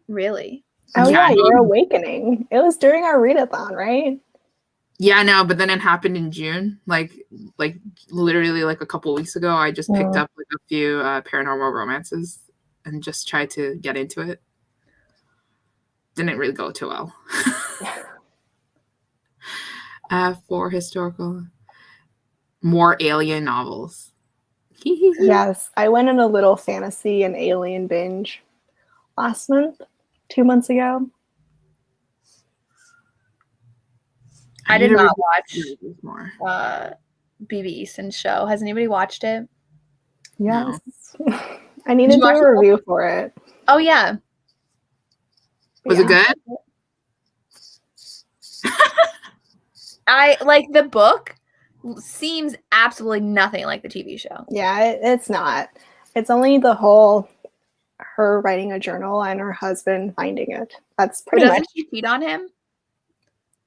Really? Oh yeah, Your Awakening. It was during our readathon, right? Yeah, no, but then it happened in June, like literally like a couple weeks ago. I just picked up like a few paranormal romances and just tried to get into it. Didn't really go too well. For historical, more alien novels. Yes, I went on a little fantasy and alien binge last month, 2 months ago. I did not watch BB Easton's show. Has anybody watched it? Yes. No. I need to do a review for it. Oh, yeah. Was it good? I like the book seems absolutely nothing like the TV show. Yeah, it's not. It's only the whole her writing a journal and her husband finding it. That's pretty much. Doesn't she cheat on him?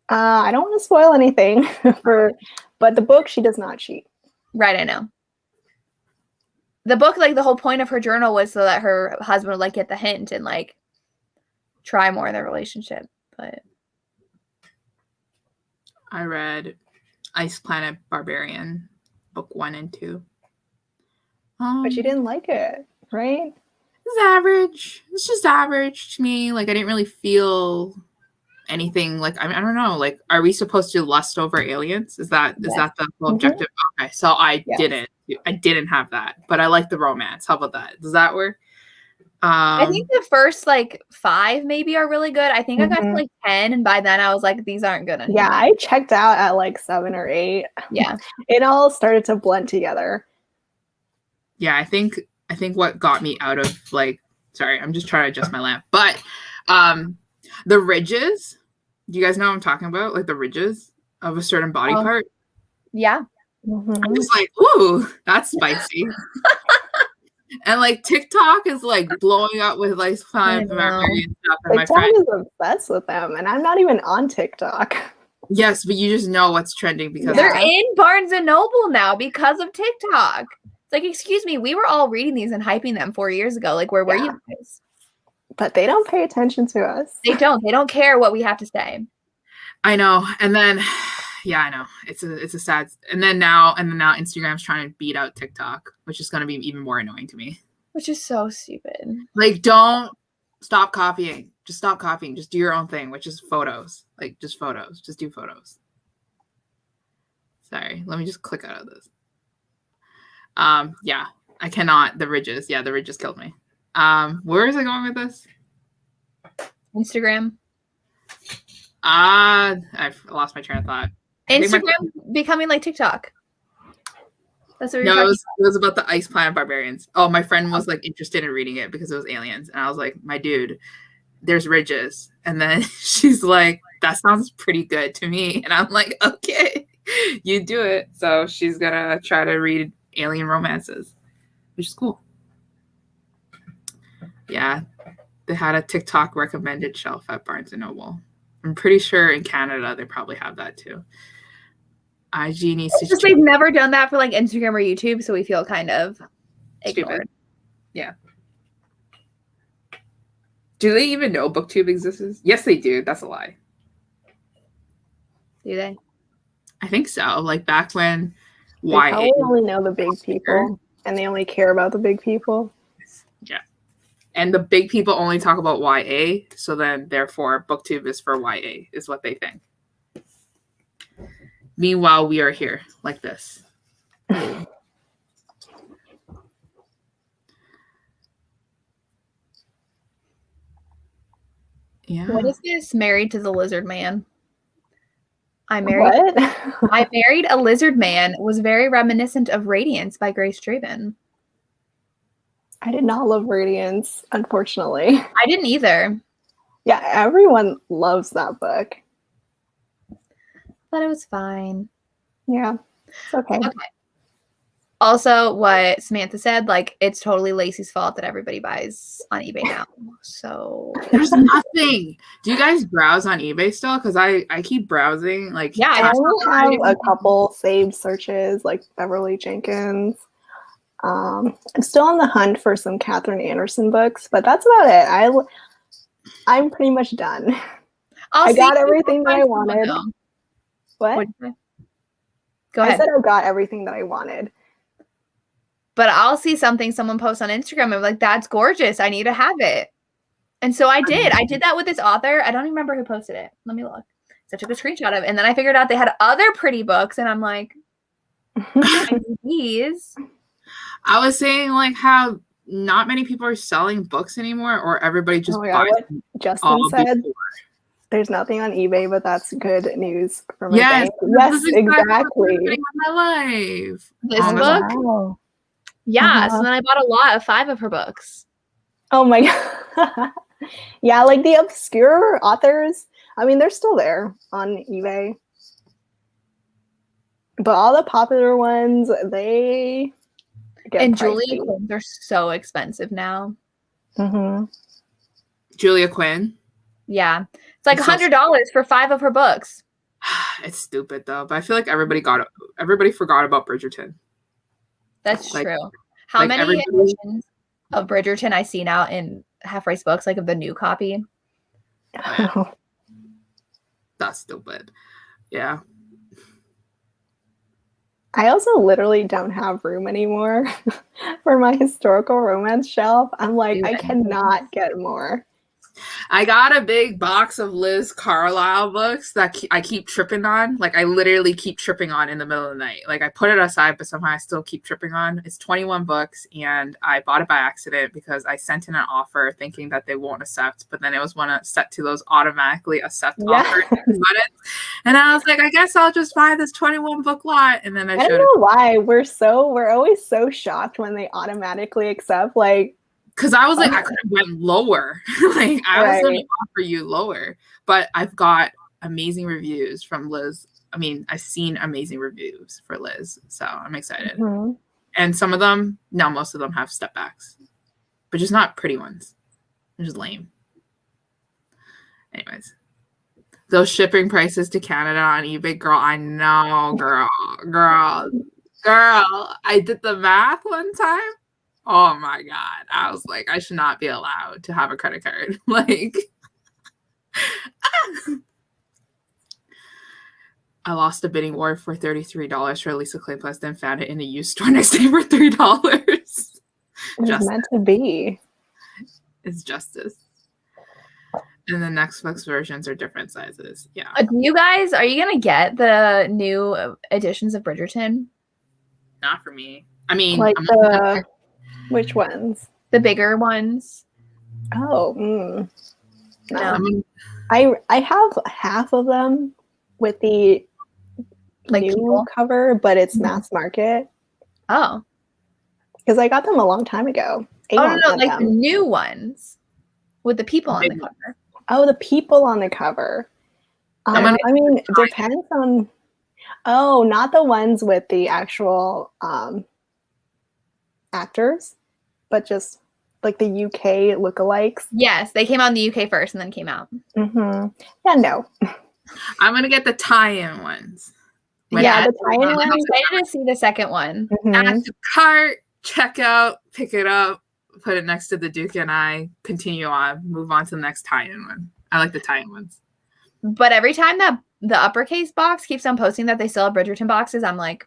I don't want to spoil anything but the book, she does not cheat. Right, I know. The book, like the whole point of her journal was so that her husband would like get the hint and like try more in their relationship. But I read Ice Planet Barbarian, book 1 and 2. But you didn't like it, right? It's average. It's just average to me. Like I didn't really feel anything. Like I don't know. Like, are we supposed to lust over aliens? Is that the whole objective? Okay, so I didn't have that, but I like the romance. How about that? Does that work? I think the first like 5 maybe are really good. I think I got to like 10, and by then I was like, these aren't good anymore. Yeah, I checked out at like 7 or 8. Yeah, it all started to blend together. Yeah, I think what got me out of like, sorry, I'm just trying to adjust my lamp, but the ridges. Do you guys know what I'm talking about? Like the ridges of a certain body part. Yeah, I'm just like, ooh, that's spicy. And like TikTok is like blowing up with like fun Barbarian stuff. And TikTok my friend is obsessed with them, and I'm not even on TikTok. Yes, but you just know what's trending because they're in Barnes and Noble now because of TikTok. It's like, excuse me, we were all reading these and hyping them 4 years ago. Like, where were you guys? But they don't pay attention to us. They don't. They don't care what we have to say. I know. And then yeah, I know. It's a sad. And then now Instagram's trying to beat out TikTok, which is going to be even more annoying to me. Which is so stupid. Like, don't stop copying. Just stop copying. Just do your own thing, which is photos. Like, just photos. Just do photos. Sorry, let me just click out of this. Yeah, I cannot. The ridges. Yeah, the ridges killed me. Where is it going with this? Instagram. I've lost my train of thought. Instagram becoming like TikTok. That's what it was about the Ice Planet Barbarians. Oh, my friend was like interested in reading it because it was aliens, and I was like, my dude, there's ridges. And then she's like, that sounds pretty good to me, and I'm like, okay, you do it. So she's gonna try to read alien romances, which is cool. Yeah, they had a TikTok recommended shelf at Barnes & Noble. I'm pretty sure in Canada they probably have that too. IG needs to. They've never done that for like Instagram or YouTube, so we feel kind of ignored. Stupid. Yeah. Do they even know BookTube exists? Yes, they do. That's a lie. Do they? I think so. Like back when They YA. probably only know the big people, and they only care about the big people. Yeah. And the big people only talk about YA, so then therefore booktube is for YA, is what they think. Meanwhile, we are here like this. Yeah. What is this? Married to the Lizard Man. I married a lizard man was very reminiscent of Radiance by Grace Draven. I did not love Radiance, unfortunately. I didn't either. Yeah, everyone loves that book. But it was fine. Yeah, it's okay. Also, what Samantha said, like, it's totally Lacey's fault that everybody buys on eBay now. So there's nothing. Do you guys browse on eBay still? Because I keep browsing. Like, yeah, I only have a couple saved searches, like Beverly Jenkins. I'm still on the hunt for some Catherine Anderson books, but that's about it. I'm pretty much done. I got everything that I wanted. What? Go ahead. I said I got everything that I wanted. But I'll see something someone posts on Instagram and I'm like, that's gorgeous. I need to have it. And so I did. I did that with this author. I don't even remember who posted it. Let me look. So I took a screenshot of it. And then I figured out they had other pretty books. And I'm like, I need these. I was saying like how not many people are selling books anymore, or everybody just buys them. Justin said there's nothing on eBay, but that's good news for my bank. Yes, exactly. My life. This book. Wow. Yeah, so then I bought a lot of 5 of her books. Oh my god. Yeah, like the obscure authors, I mean, they're still there on eBay. But all the popular ones, they get and pricey. Julia Quinn, they're so expensive now. Mm-hmm. Julia Quinn? Yeah. It's like $100 for 5 of her books. It's stupid though, but I feel like everybody forgot about Bridgerton. That's true. How many editions of Bridgerton I see now in Half Price Books, like of the new copy? That's stupid. Yeah. I also literally don't have room anymore for my historical romance shelf. I'm like, I cannot get more. I got a big box of Liz Carlisle books that I keep tripping on. Like, I literally keep tripping on in the middle of the night. Like, I put it aside, but somehow I still keep tripping on. It's 21 books, and I bought it by accident because I sent in an offer thinking that they won't accept, but then it was one set to those automatically accept offers. And I was like, I guess I'll just buy this 21 book lot. And then I don't know why we're always so shocked when they automatically accept, like, because I was like, I could have went lower. Like, I was going to offer you lower. But I've got amazing reviews from Liz. I mean, I've seen amazing reviews for Liz. So I'm excited. Mm-hmm. And some of them, most of them have step backs. But just not pretty ones. They're just lame. Anyways. Those shipping prices to Canada on eBay, girl, I know, girl. I did the math one time. Oh my God. I was like, I should not be allowed to have a credit card. Like, I lost a bidding war for $33 for Lisa Clay Plus, then found it in a used store next day for $3. It's meant to be. It's justice. And the next book's versions are different sizes. Yeah. You guys, are you going to get the new editions of Bridgerton? Not for me. I mean, like which ones? The bigger ones. Oh, no. I have half of them with the new cover, but it's mass market. Oh. Because I got them a long time ago. Avon no, like the new ones with the people on the cover. Oh, the people on the cover. I mean, it depends on... Oh, not the ones with the actual... actors, but just like the UK lookalikes. Yes, they came out in the UK first and then came out. Mm-hmm. Yeah, no. I'm gonna get the tie-in ones. The tie-in ones. I'm excited to see the second one. Mm-hmm. Add to cart, check out, pick it up, put it next to the Duke and I, continue on, move on to the next tie-in one. I like the tie-in ones. But every time that the uppercase box keeps on posting that they still have Bridgerton boxes. I'm like,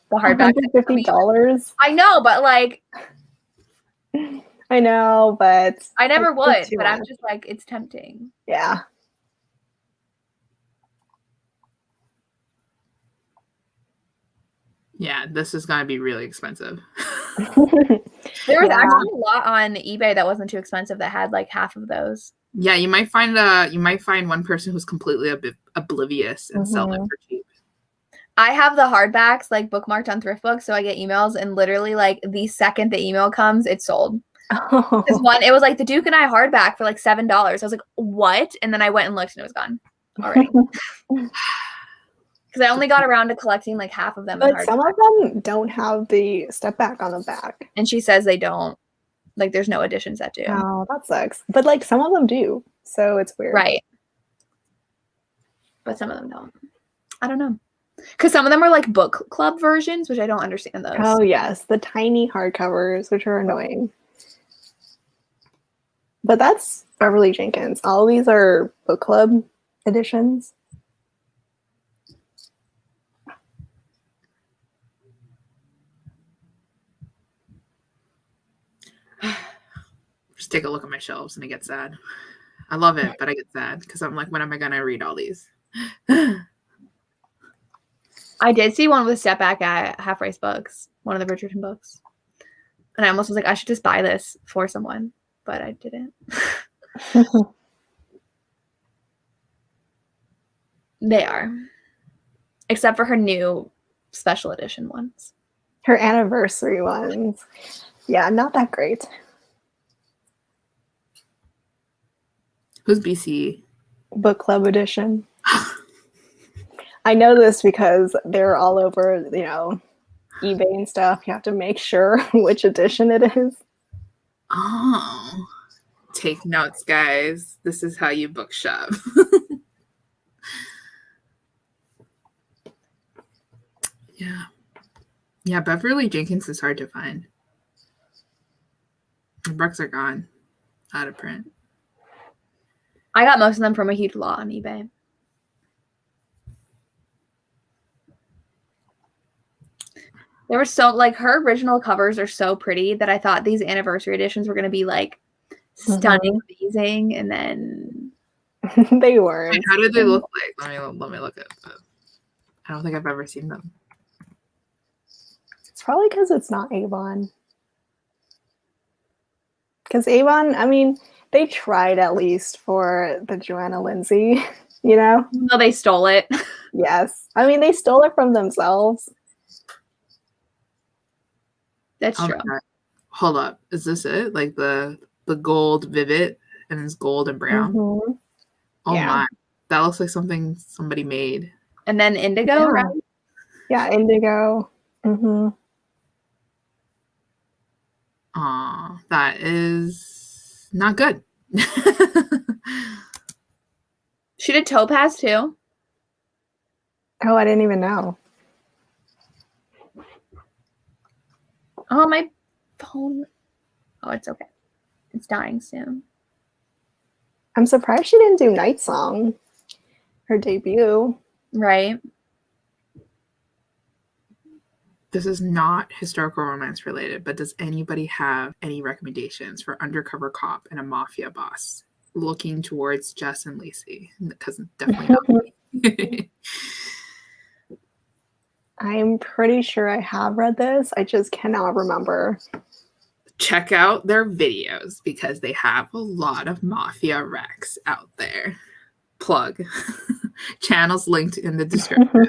the hardback. $150. I know, but like, I know, but I never would. But much. I'm just like, it's tempting. Yeah. Yeah, this is gonna be really expensive. There was actually a lot on eBay that wasn't too expensive that had like half of those. Yeah, you might find one person who's completely oblivious and sell them for cheap. I have the hardbacks like bookmarked on thrift books, so I get emails, and literally like the second the email comes, it's sold. This one, it was like the Duke and I hardback for like $7. I was like, what? And then I went and looked, and it was gone already. Because I only got around to collecting like half of them. But some of them don't have the step back on the back. And she says they don't. Like, there's no editions that do. Oh, that sucks. But like some of them do, so it's weird. Right. But some of them don't. I don't know. Because some of them are like book club versions, which I don't understand those. Oh, yes. The tiny hardcovers, which are annoying. But that's Beverly Jenkins. All these are book club editions. Just take a look at my shelves and I get sad. I love it, but I get sad because I'm like, when am I going to read all these? I did see one with a step back at Half Price Books, one of the Bridgerton books. And I almost was like, I should just buy this for someone, but I didn't. They are. Except for her new special edition ones. Her anniversary ones. Yeah, not that great. Who's BC? Book club edition. I know this because they're all over, eBay and stuff. You have to make sure which edition it is. Oh. Take notes, guys. This is how you book shop. Yeah. Yeah, Beverly Jenkins is hard to find. The books are gone. Out of print. I got most of them from a huge lot on eBay. There were so, like, her original covers are so pretty that I thought these anniversary editions were going to be, like, stunning, amazing, and then... They weren't. Wait, how did they look like? Let me look at them. I don't think I've ever seen them. It's probably because it's not Avon. Because Avon, I mean, they tried at least for the Joanna Lindsay, No, they stole it. Yes. I mean, they stole it from themselves. That's true. Hold up. Is this it? Like the gold Vivid and it's gold and brown? Mm-hmm. Oh my. That looks like something somebody made. And then indigo, right? Yeah, indigo. Mm-hmm. That is not good. She did topaz too. Oh, I didn't even know. Oh, my phone. Oh, it's okay. It's dying soon. I'm surprised she didn't do Night Song, her debut. Right. This is not historical romance related, but does anybody have any recommendations for undercover cop and a mafia boss looking towards Jess and Lacey? Because definitely not me. I'm pretty sure I have read this. I just cannot remember. Check out their videos because they have a lot of mafia recs out there. Plug. Channels linked in the description.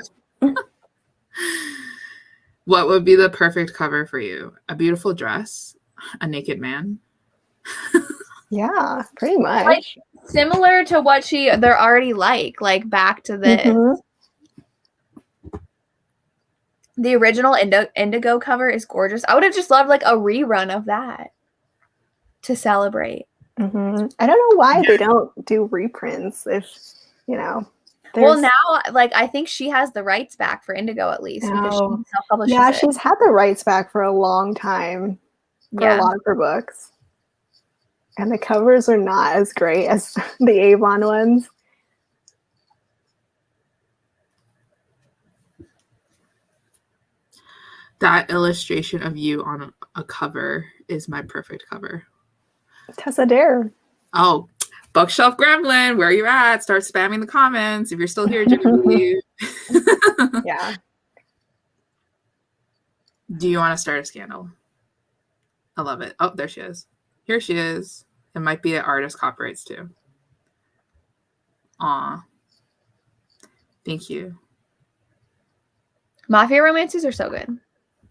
What would be the perfect cover for you? A beautiful dress? A naked man? Yeah, pretty much. Like, similar to what they're already like back to this. Mm-hmm. The original indigo cover is gorgeous. I would have just loved like a rerun of that to celebrate. Mm-hmm. I don't know why they don't do reprints if, Well, now, I think she has the rights back for indigo at least because she self-publishes it. She's had the rights back for a long time for a lot of her books. And the covers are not as great as the Avon ones. That illustration of you on a cover is my perfect cover. Tessa Dare. Oh, Bookshelf Gremlin, where are you at? Start spamming the comments if you're still here, Genevieve. Yeah. Do you want to start a scandal? I love it. Oh, there she is. Here she is. It might be an artist copyrights too. Aw. Thank you. Mafia romances are so good.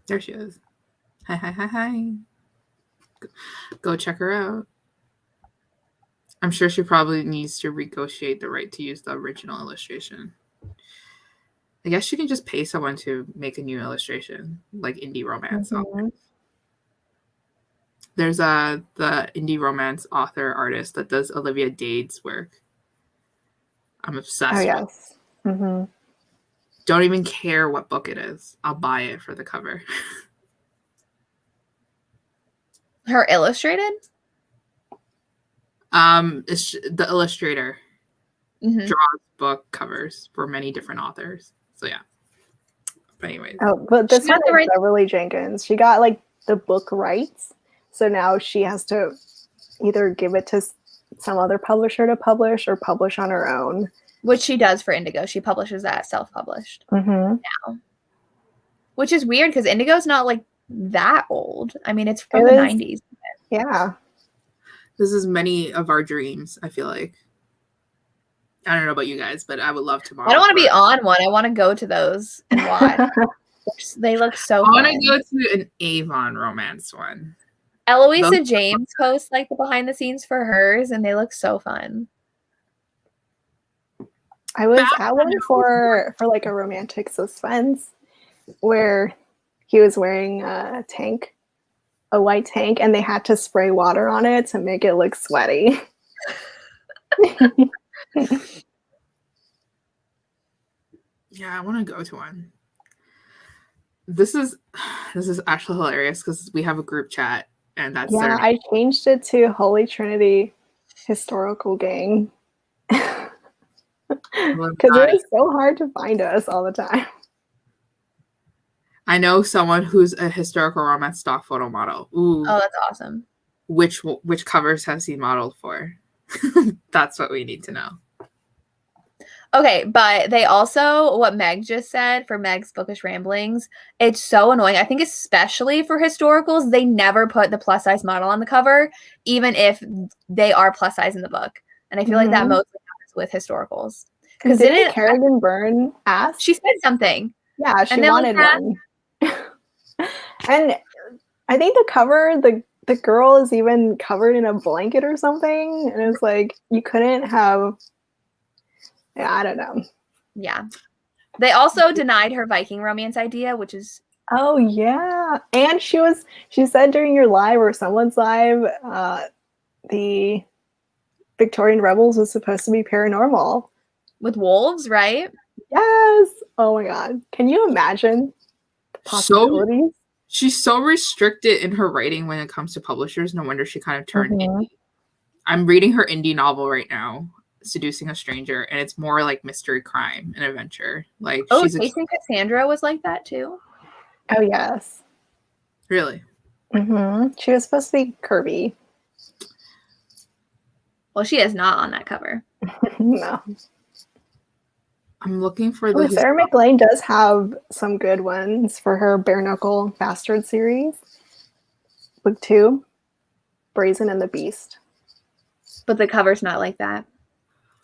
There she is. Hi. Go check her out. I'm sure she probably needs to negotiate the right to use the original illustration. I guess she can just pay someone to make a new illustration, like indie romance authors. There's the indie romance author artist that does Olivia Dade's work. I'm obsessed with. Yes. Mm-hmm. Don't even care what book it is. I'll buy it for the cover. Her illustrated? It's the illustrator draws book covers for many different authors. So yeah. But anyways. Oh, but this one is Beverly Jenkins. She got like the book rights, so now she has to either give it to some other publisher to publish or publish on her own. Which she does for Indigo. She publishes that self-published now. Which is weird because Indigo's not like that old. I mean, it's from the 90s. Yeah. This is many of our dreams, I feel like. I don't know about you guys, but I would love to. I don't want to be on one. I want to go to those and watch. They look so fun. I want to go to an Avon romance one. Eloisa James posts like the behind the scenes for hers, and they look so fun. I was at one for like a romantic suspense where he was wearing a white tank, and they had to spray water on it to make it look sweaty. Yeah, I want to go to one. This is actually hilarious because we have a group chat, and that's I changed it to Holy Trinity Historical Gang because it is so hard to find us all the time. I know someone who's a historical romance stock photo model. Ooh. Oh, that's awesome. Which covers has he modeled for? That's what we need to know. Okay, but they also, what Meg just said for Meg's Bookish Ramblings, it's so annoying. I think especially for historicals, they never put the plus size model on the cover, even if they are plus size in the book. And I feel like that mostly happens with historicals. Because didn't Kerrigan Byrne ask? She said something. Yeah, she wanted one. And I think the cover, the girl is even covered in a blanket or something. And it's like, you couldn't have... Yeah, I don't know. Yeah. They also denied her Viking romance idea, which is... Oh, yeah. And she said during your live or someone's live, the Victorian Rebels was supposed to be paranormal. With wolves, right? Yes. Oh, my God. Can you imagine the possibilities? She's so restricted in her writing when it comes to publishers. No wonder she kind of turned indie. I'm reading her indie novel right now, Seducing a Stranger, and it's more like mystery crime and adventure. Like, Chasing Cassandra was like that too. Oh yes, really. She was supposed to be curvy. Well, she is not on that cover. No. I'm looking for the. Sarah McLean does have some good ones for her Bare Knuckle Bastard series. Booktube, Brazen and the Beast. But the cover's not like that.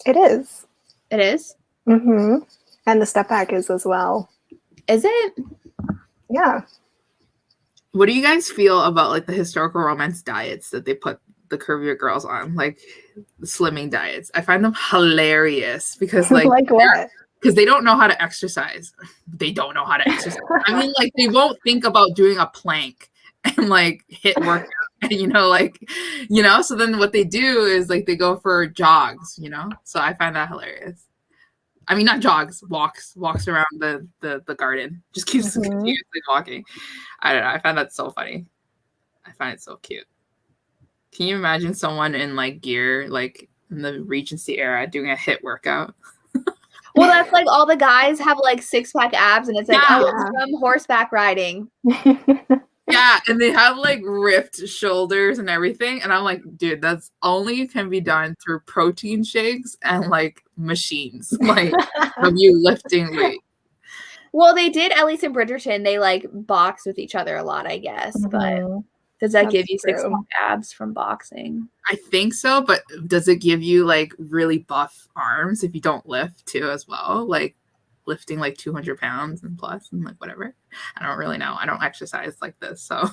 It is. It is? And the step back is as well. Is it? Yeah. What do you guys feel about like the historical romance diets that they put the curvier girls on, like the slimming diets? I find them hilarious because like what? Because they don't know how to exercise. They don't know how to exercise. I mean, like they won't think about doing a plank and like hit workout. So then what they do is like they go for jogs, so I find that hilarious. I mean, not jogs, walks around the garden, just keeps continuously walking. I don't know, I find that so funny. I find it so cute. Can you imagine someone in like gear, like in the Regency era, doing a hit workout? Well, that's like all the guys have like 6-pack abs, and it's like, Yeah. oh, it's from horseback riding. Yeah, and they have like ripped shoulders and everything. And I'm like, dude, that's only can be done through protein shakes and like machines, like of you lifting weight. Well, they did, at least in Bridgerton, they like box with each other a lot, I guess. But does that give you 6-pack abs from boxing? I think so, but does it give you like really buff arms if you don't lift too as well? Like lifting like 200 pounds and plus and like whatever. I don't really know. I don't exercise like this, so.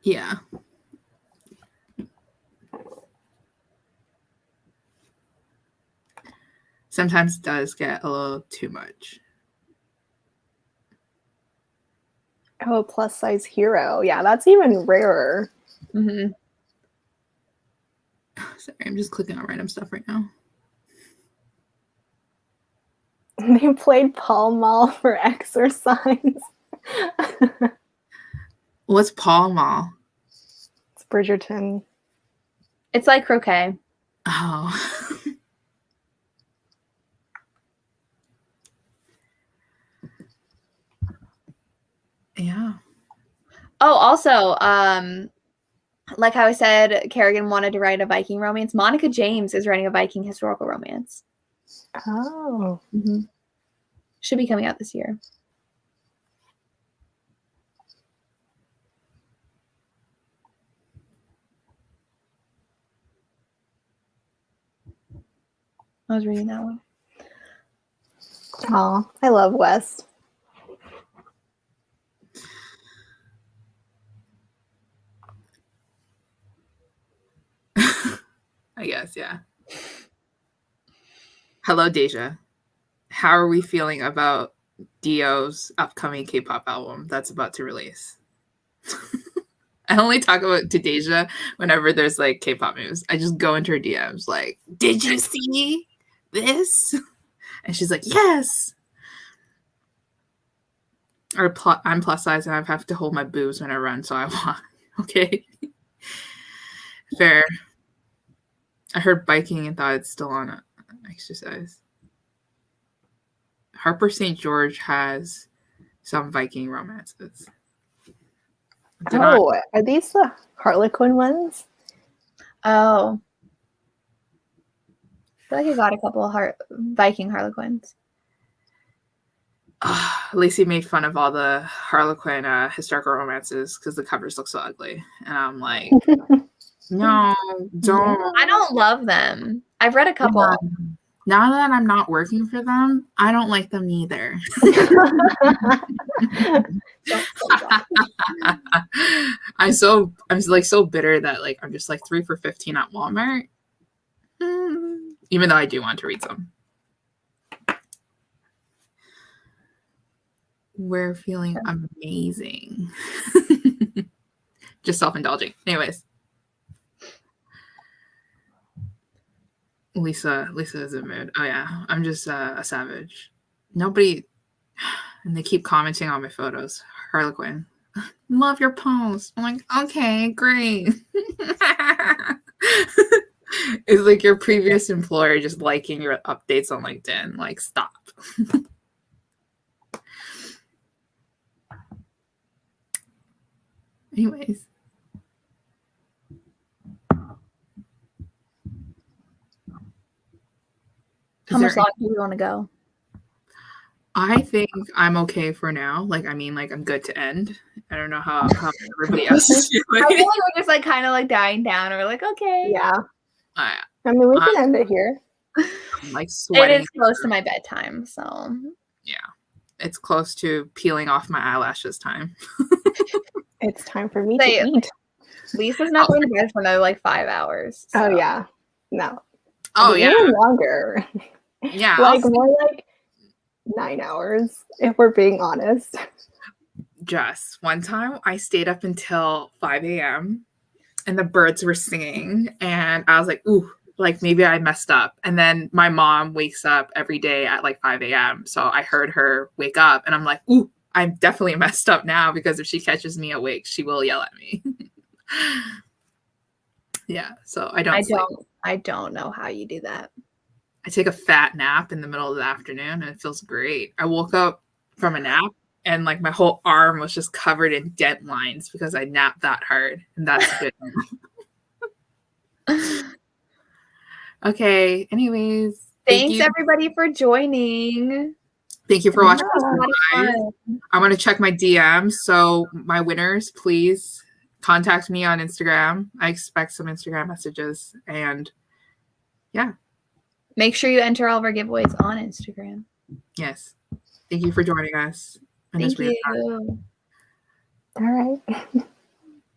Yeah. Sometimes it does get a little too much. Oh, a plus size hero. Yeah, that's even rarer. Mm-hmm. Sorry, I'm just clicking on random stuff right now. They played Pall Mall for exercise. What's Pall Mall? It's Bridgerton. It's like croquet. Oh. Yeah. Oh, also, like how I said, Kerrigan wanted to write a Viking romance. Monica James is writing a Viking historical romance. Oh. Mm-hmm. Should be coming out this year. I was reading that one. Oh, I love West. I guess, yeah. Hello, Deja. How are we feeling about Dio's upcoming K-pop album that's about to release? I only talk about to Deja whenever there's like K-pop news. I just go into her DMs like, did you see this? And she's like, yes. Or I'm plus size and I have to hold my boobs when I run, so I walk. Okay. Fair. I heard biking and thought it's still on exercise. Harper St. George has some Viking romances. Are these the Harlequin ones? Oh. I feel like I got a couple of Viking Harlequins. Lacey made fun of all the Harlequin historical romances because the covers look so ugly. And I'm like, no, don't. I don't love them. I've read a couple. Yeah. Now that I'm not working for them, I don't like them either. I'm so bitter that like I'm just like 3 for $15 at Walmart. Even though I do want to read some. We're feeling amazing. Just self-indulging. Anyways. Lisa is in mood. Oh yeah, I'm just a savage. Nobody, and they keep commenting on my photos. Harlequin, love your post. I'm like, okay, great. It's like your previous employer just liking your updates on LinkedIn. Like, stop. Anyways. How much longer do you want to go? I think I'm okay for now. Like, I mean, like I'm good to end. I don't know how everybody else is feeling. I feel like we're just like kind of like dying down, and we're like, okay. Yeah. I mean, we can end it here. I'm like sweating. It is close to my bedtime, so yeah, it's close to peeling off my eyelashes time. It's time for me to eat. Lisa's not going to bed for another like 5 hours. So. Oh yeah, no. Oh yeah, even longer. Yeah, like more like 9 hours if we're being honest. Just one time I stayed up until 5 a.m. and the birds were singing and I was like, ooh, like maybe I messed up. And then my mom wakes up every day at like 5 a.m. So I heard her wake up and I'm like, ooh, I'm definitely messed up now because if she catches me awake, she will yell at me. Yeah, so I don't sleep. I don't know how you do that. I take a fat nap in the middle of the afternoon and it feels great. I woke up from a nap and like my whole arm was just covered in dent lines because I napped that hard, and that's a good. Okay, anyways. Thanks everybody for joining. Thank you for watching. I'm going to check my DMs. So my winners, please contact me on Instagram. I expect some Instagram messages. And yeah. Make sure you enter all of our giveaways on Instagram. Yes. Thank you for joining us. Thank you. All right.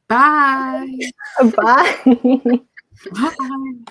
Bye. Bye. Bye.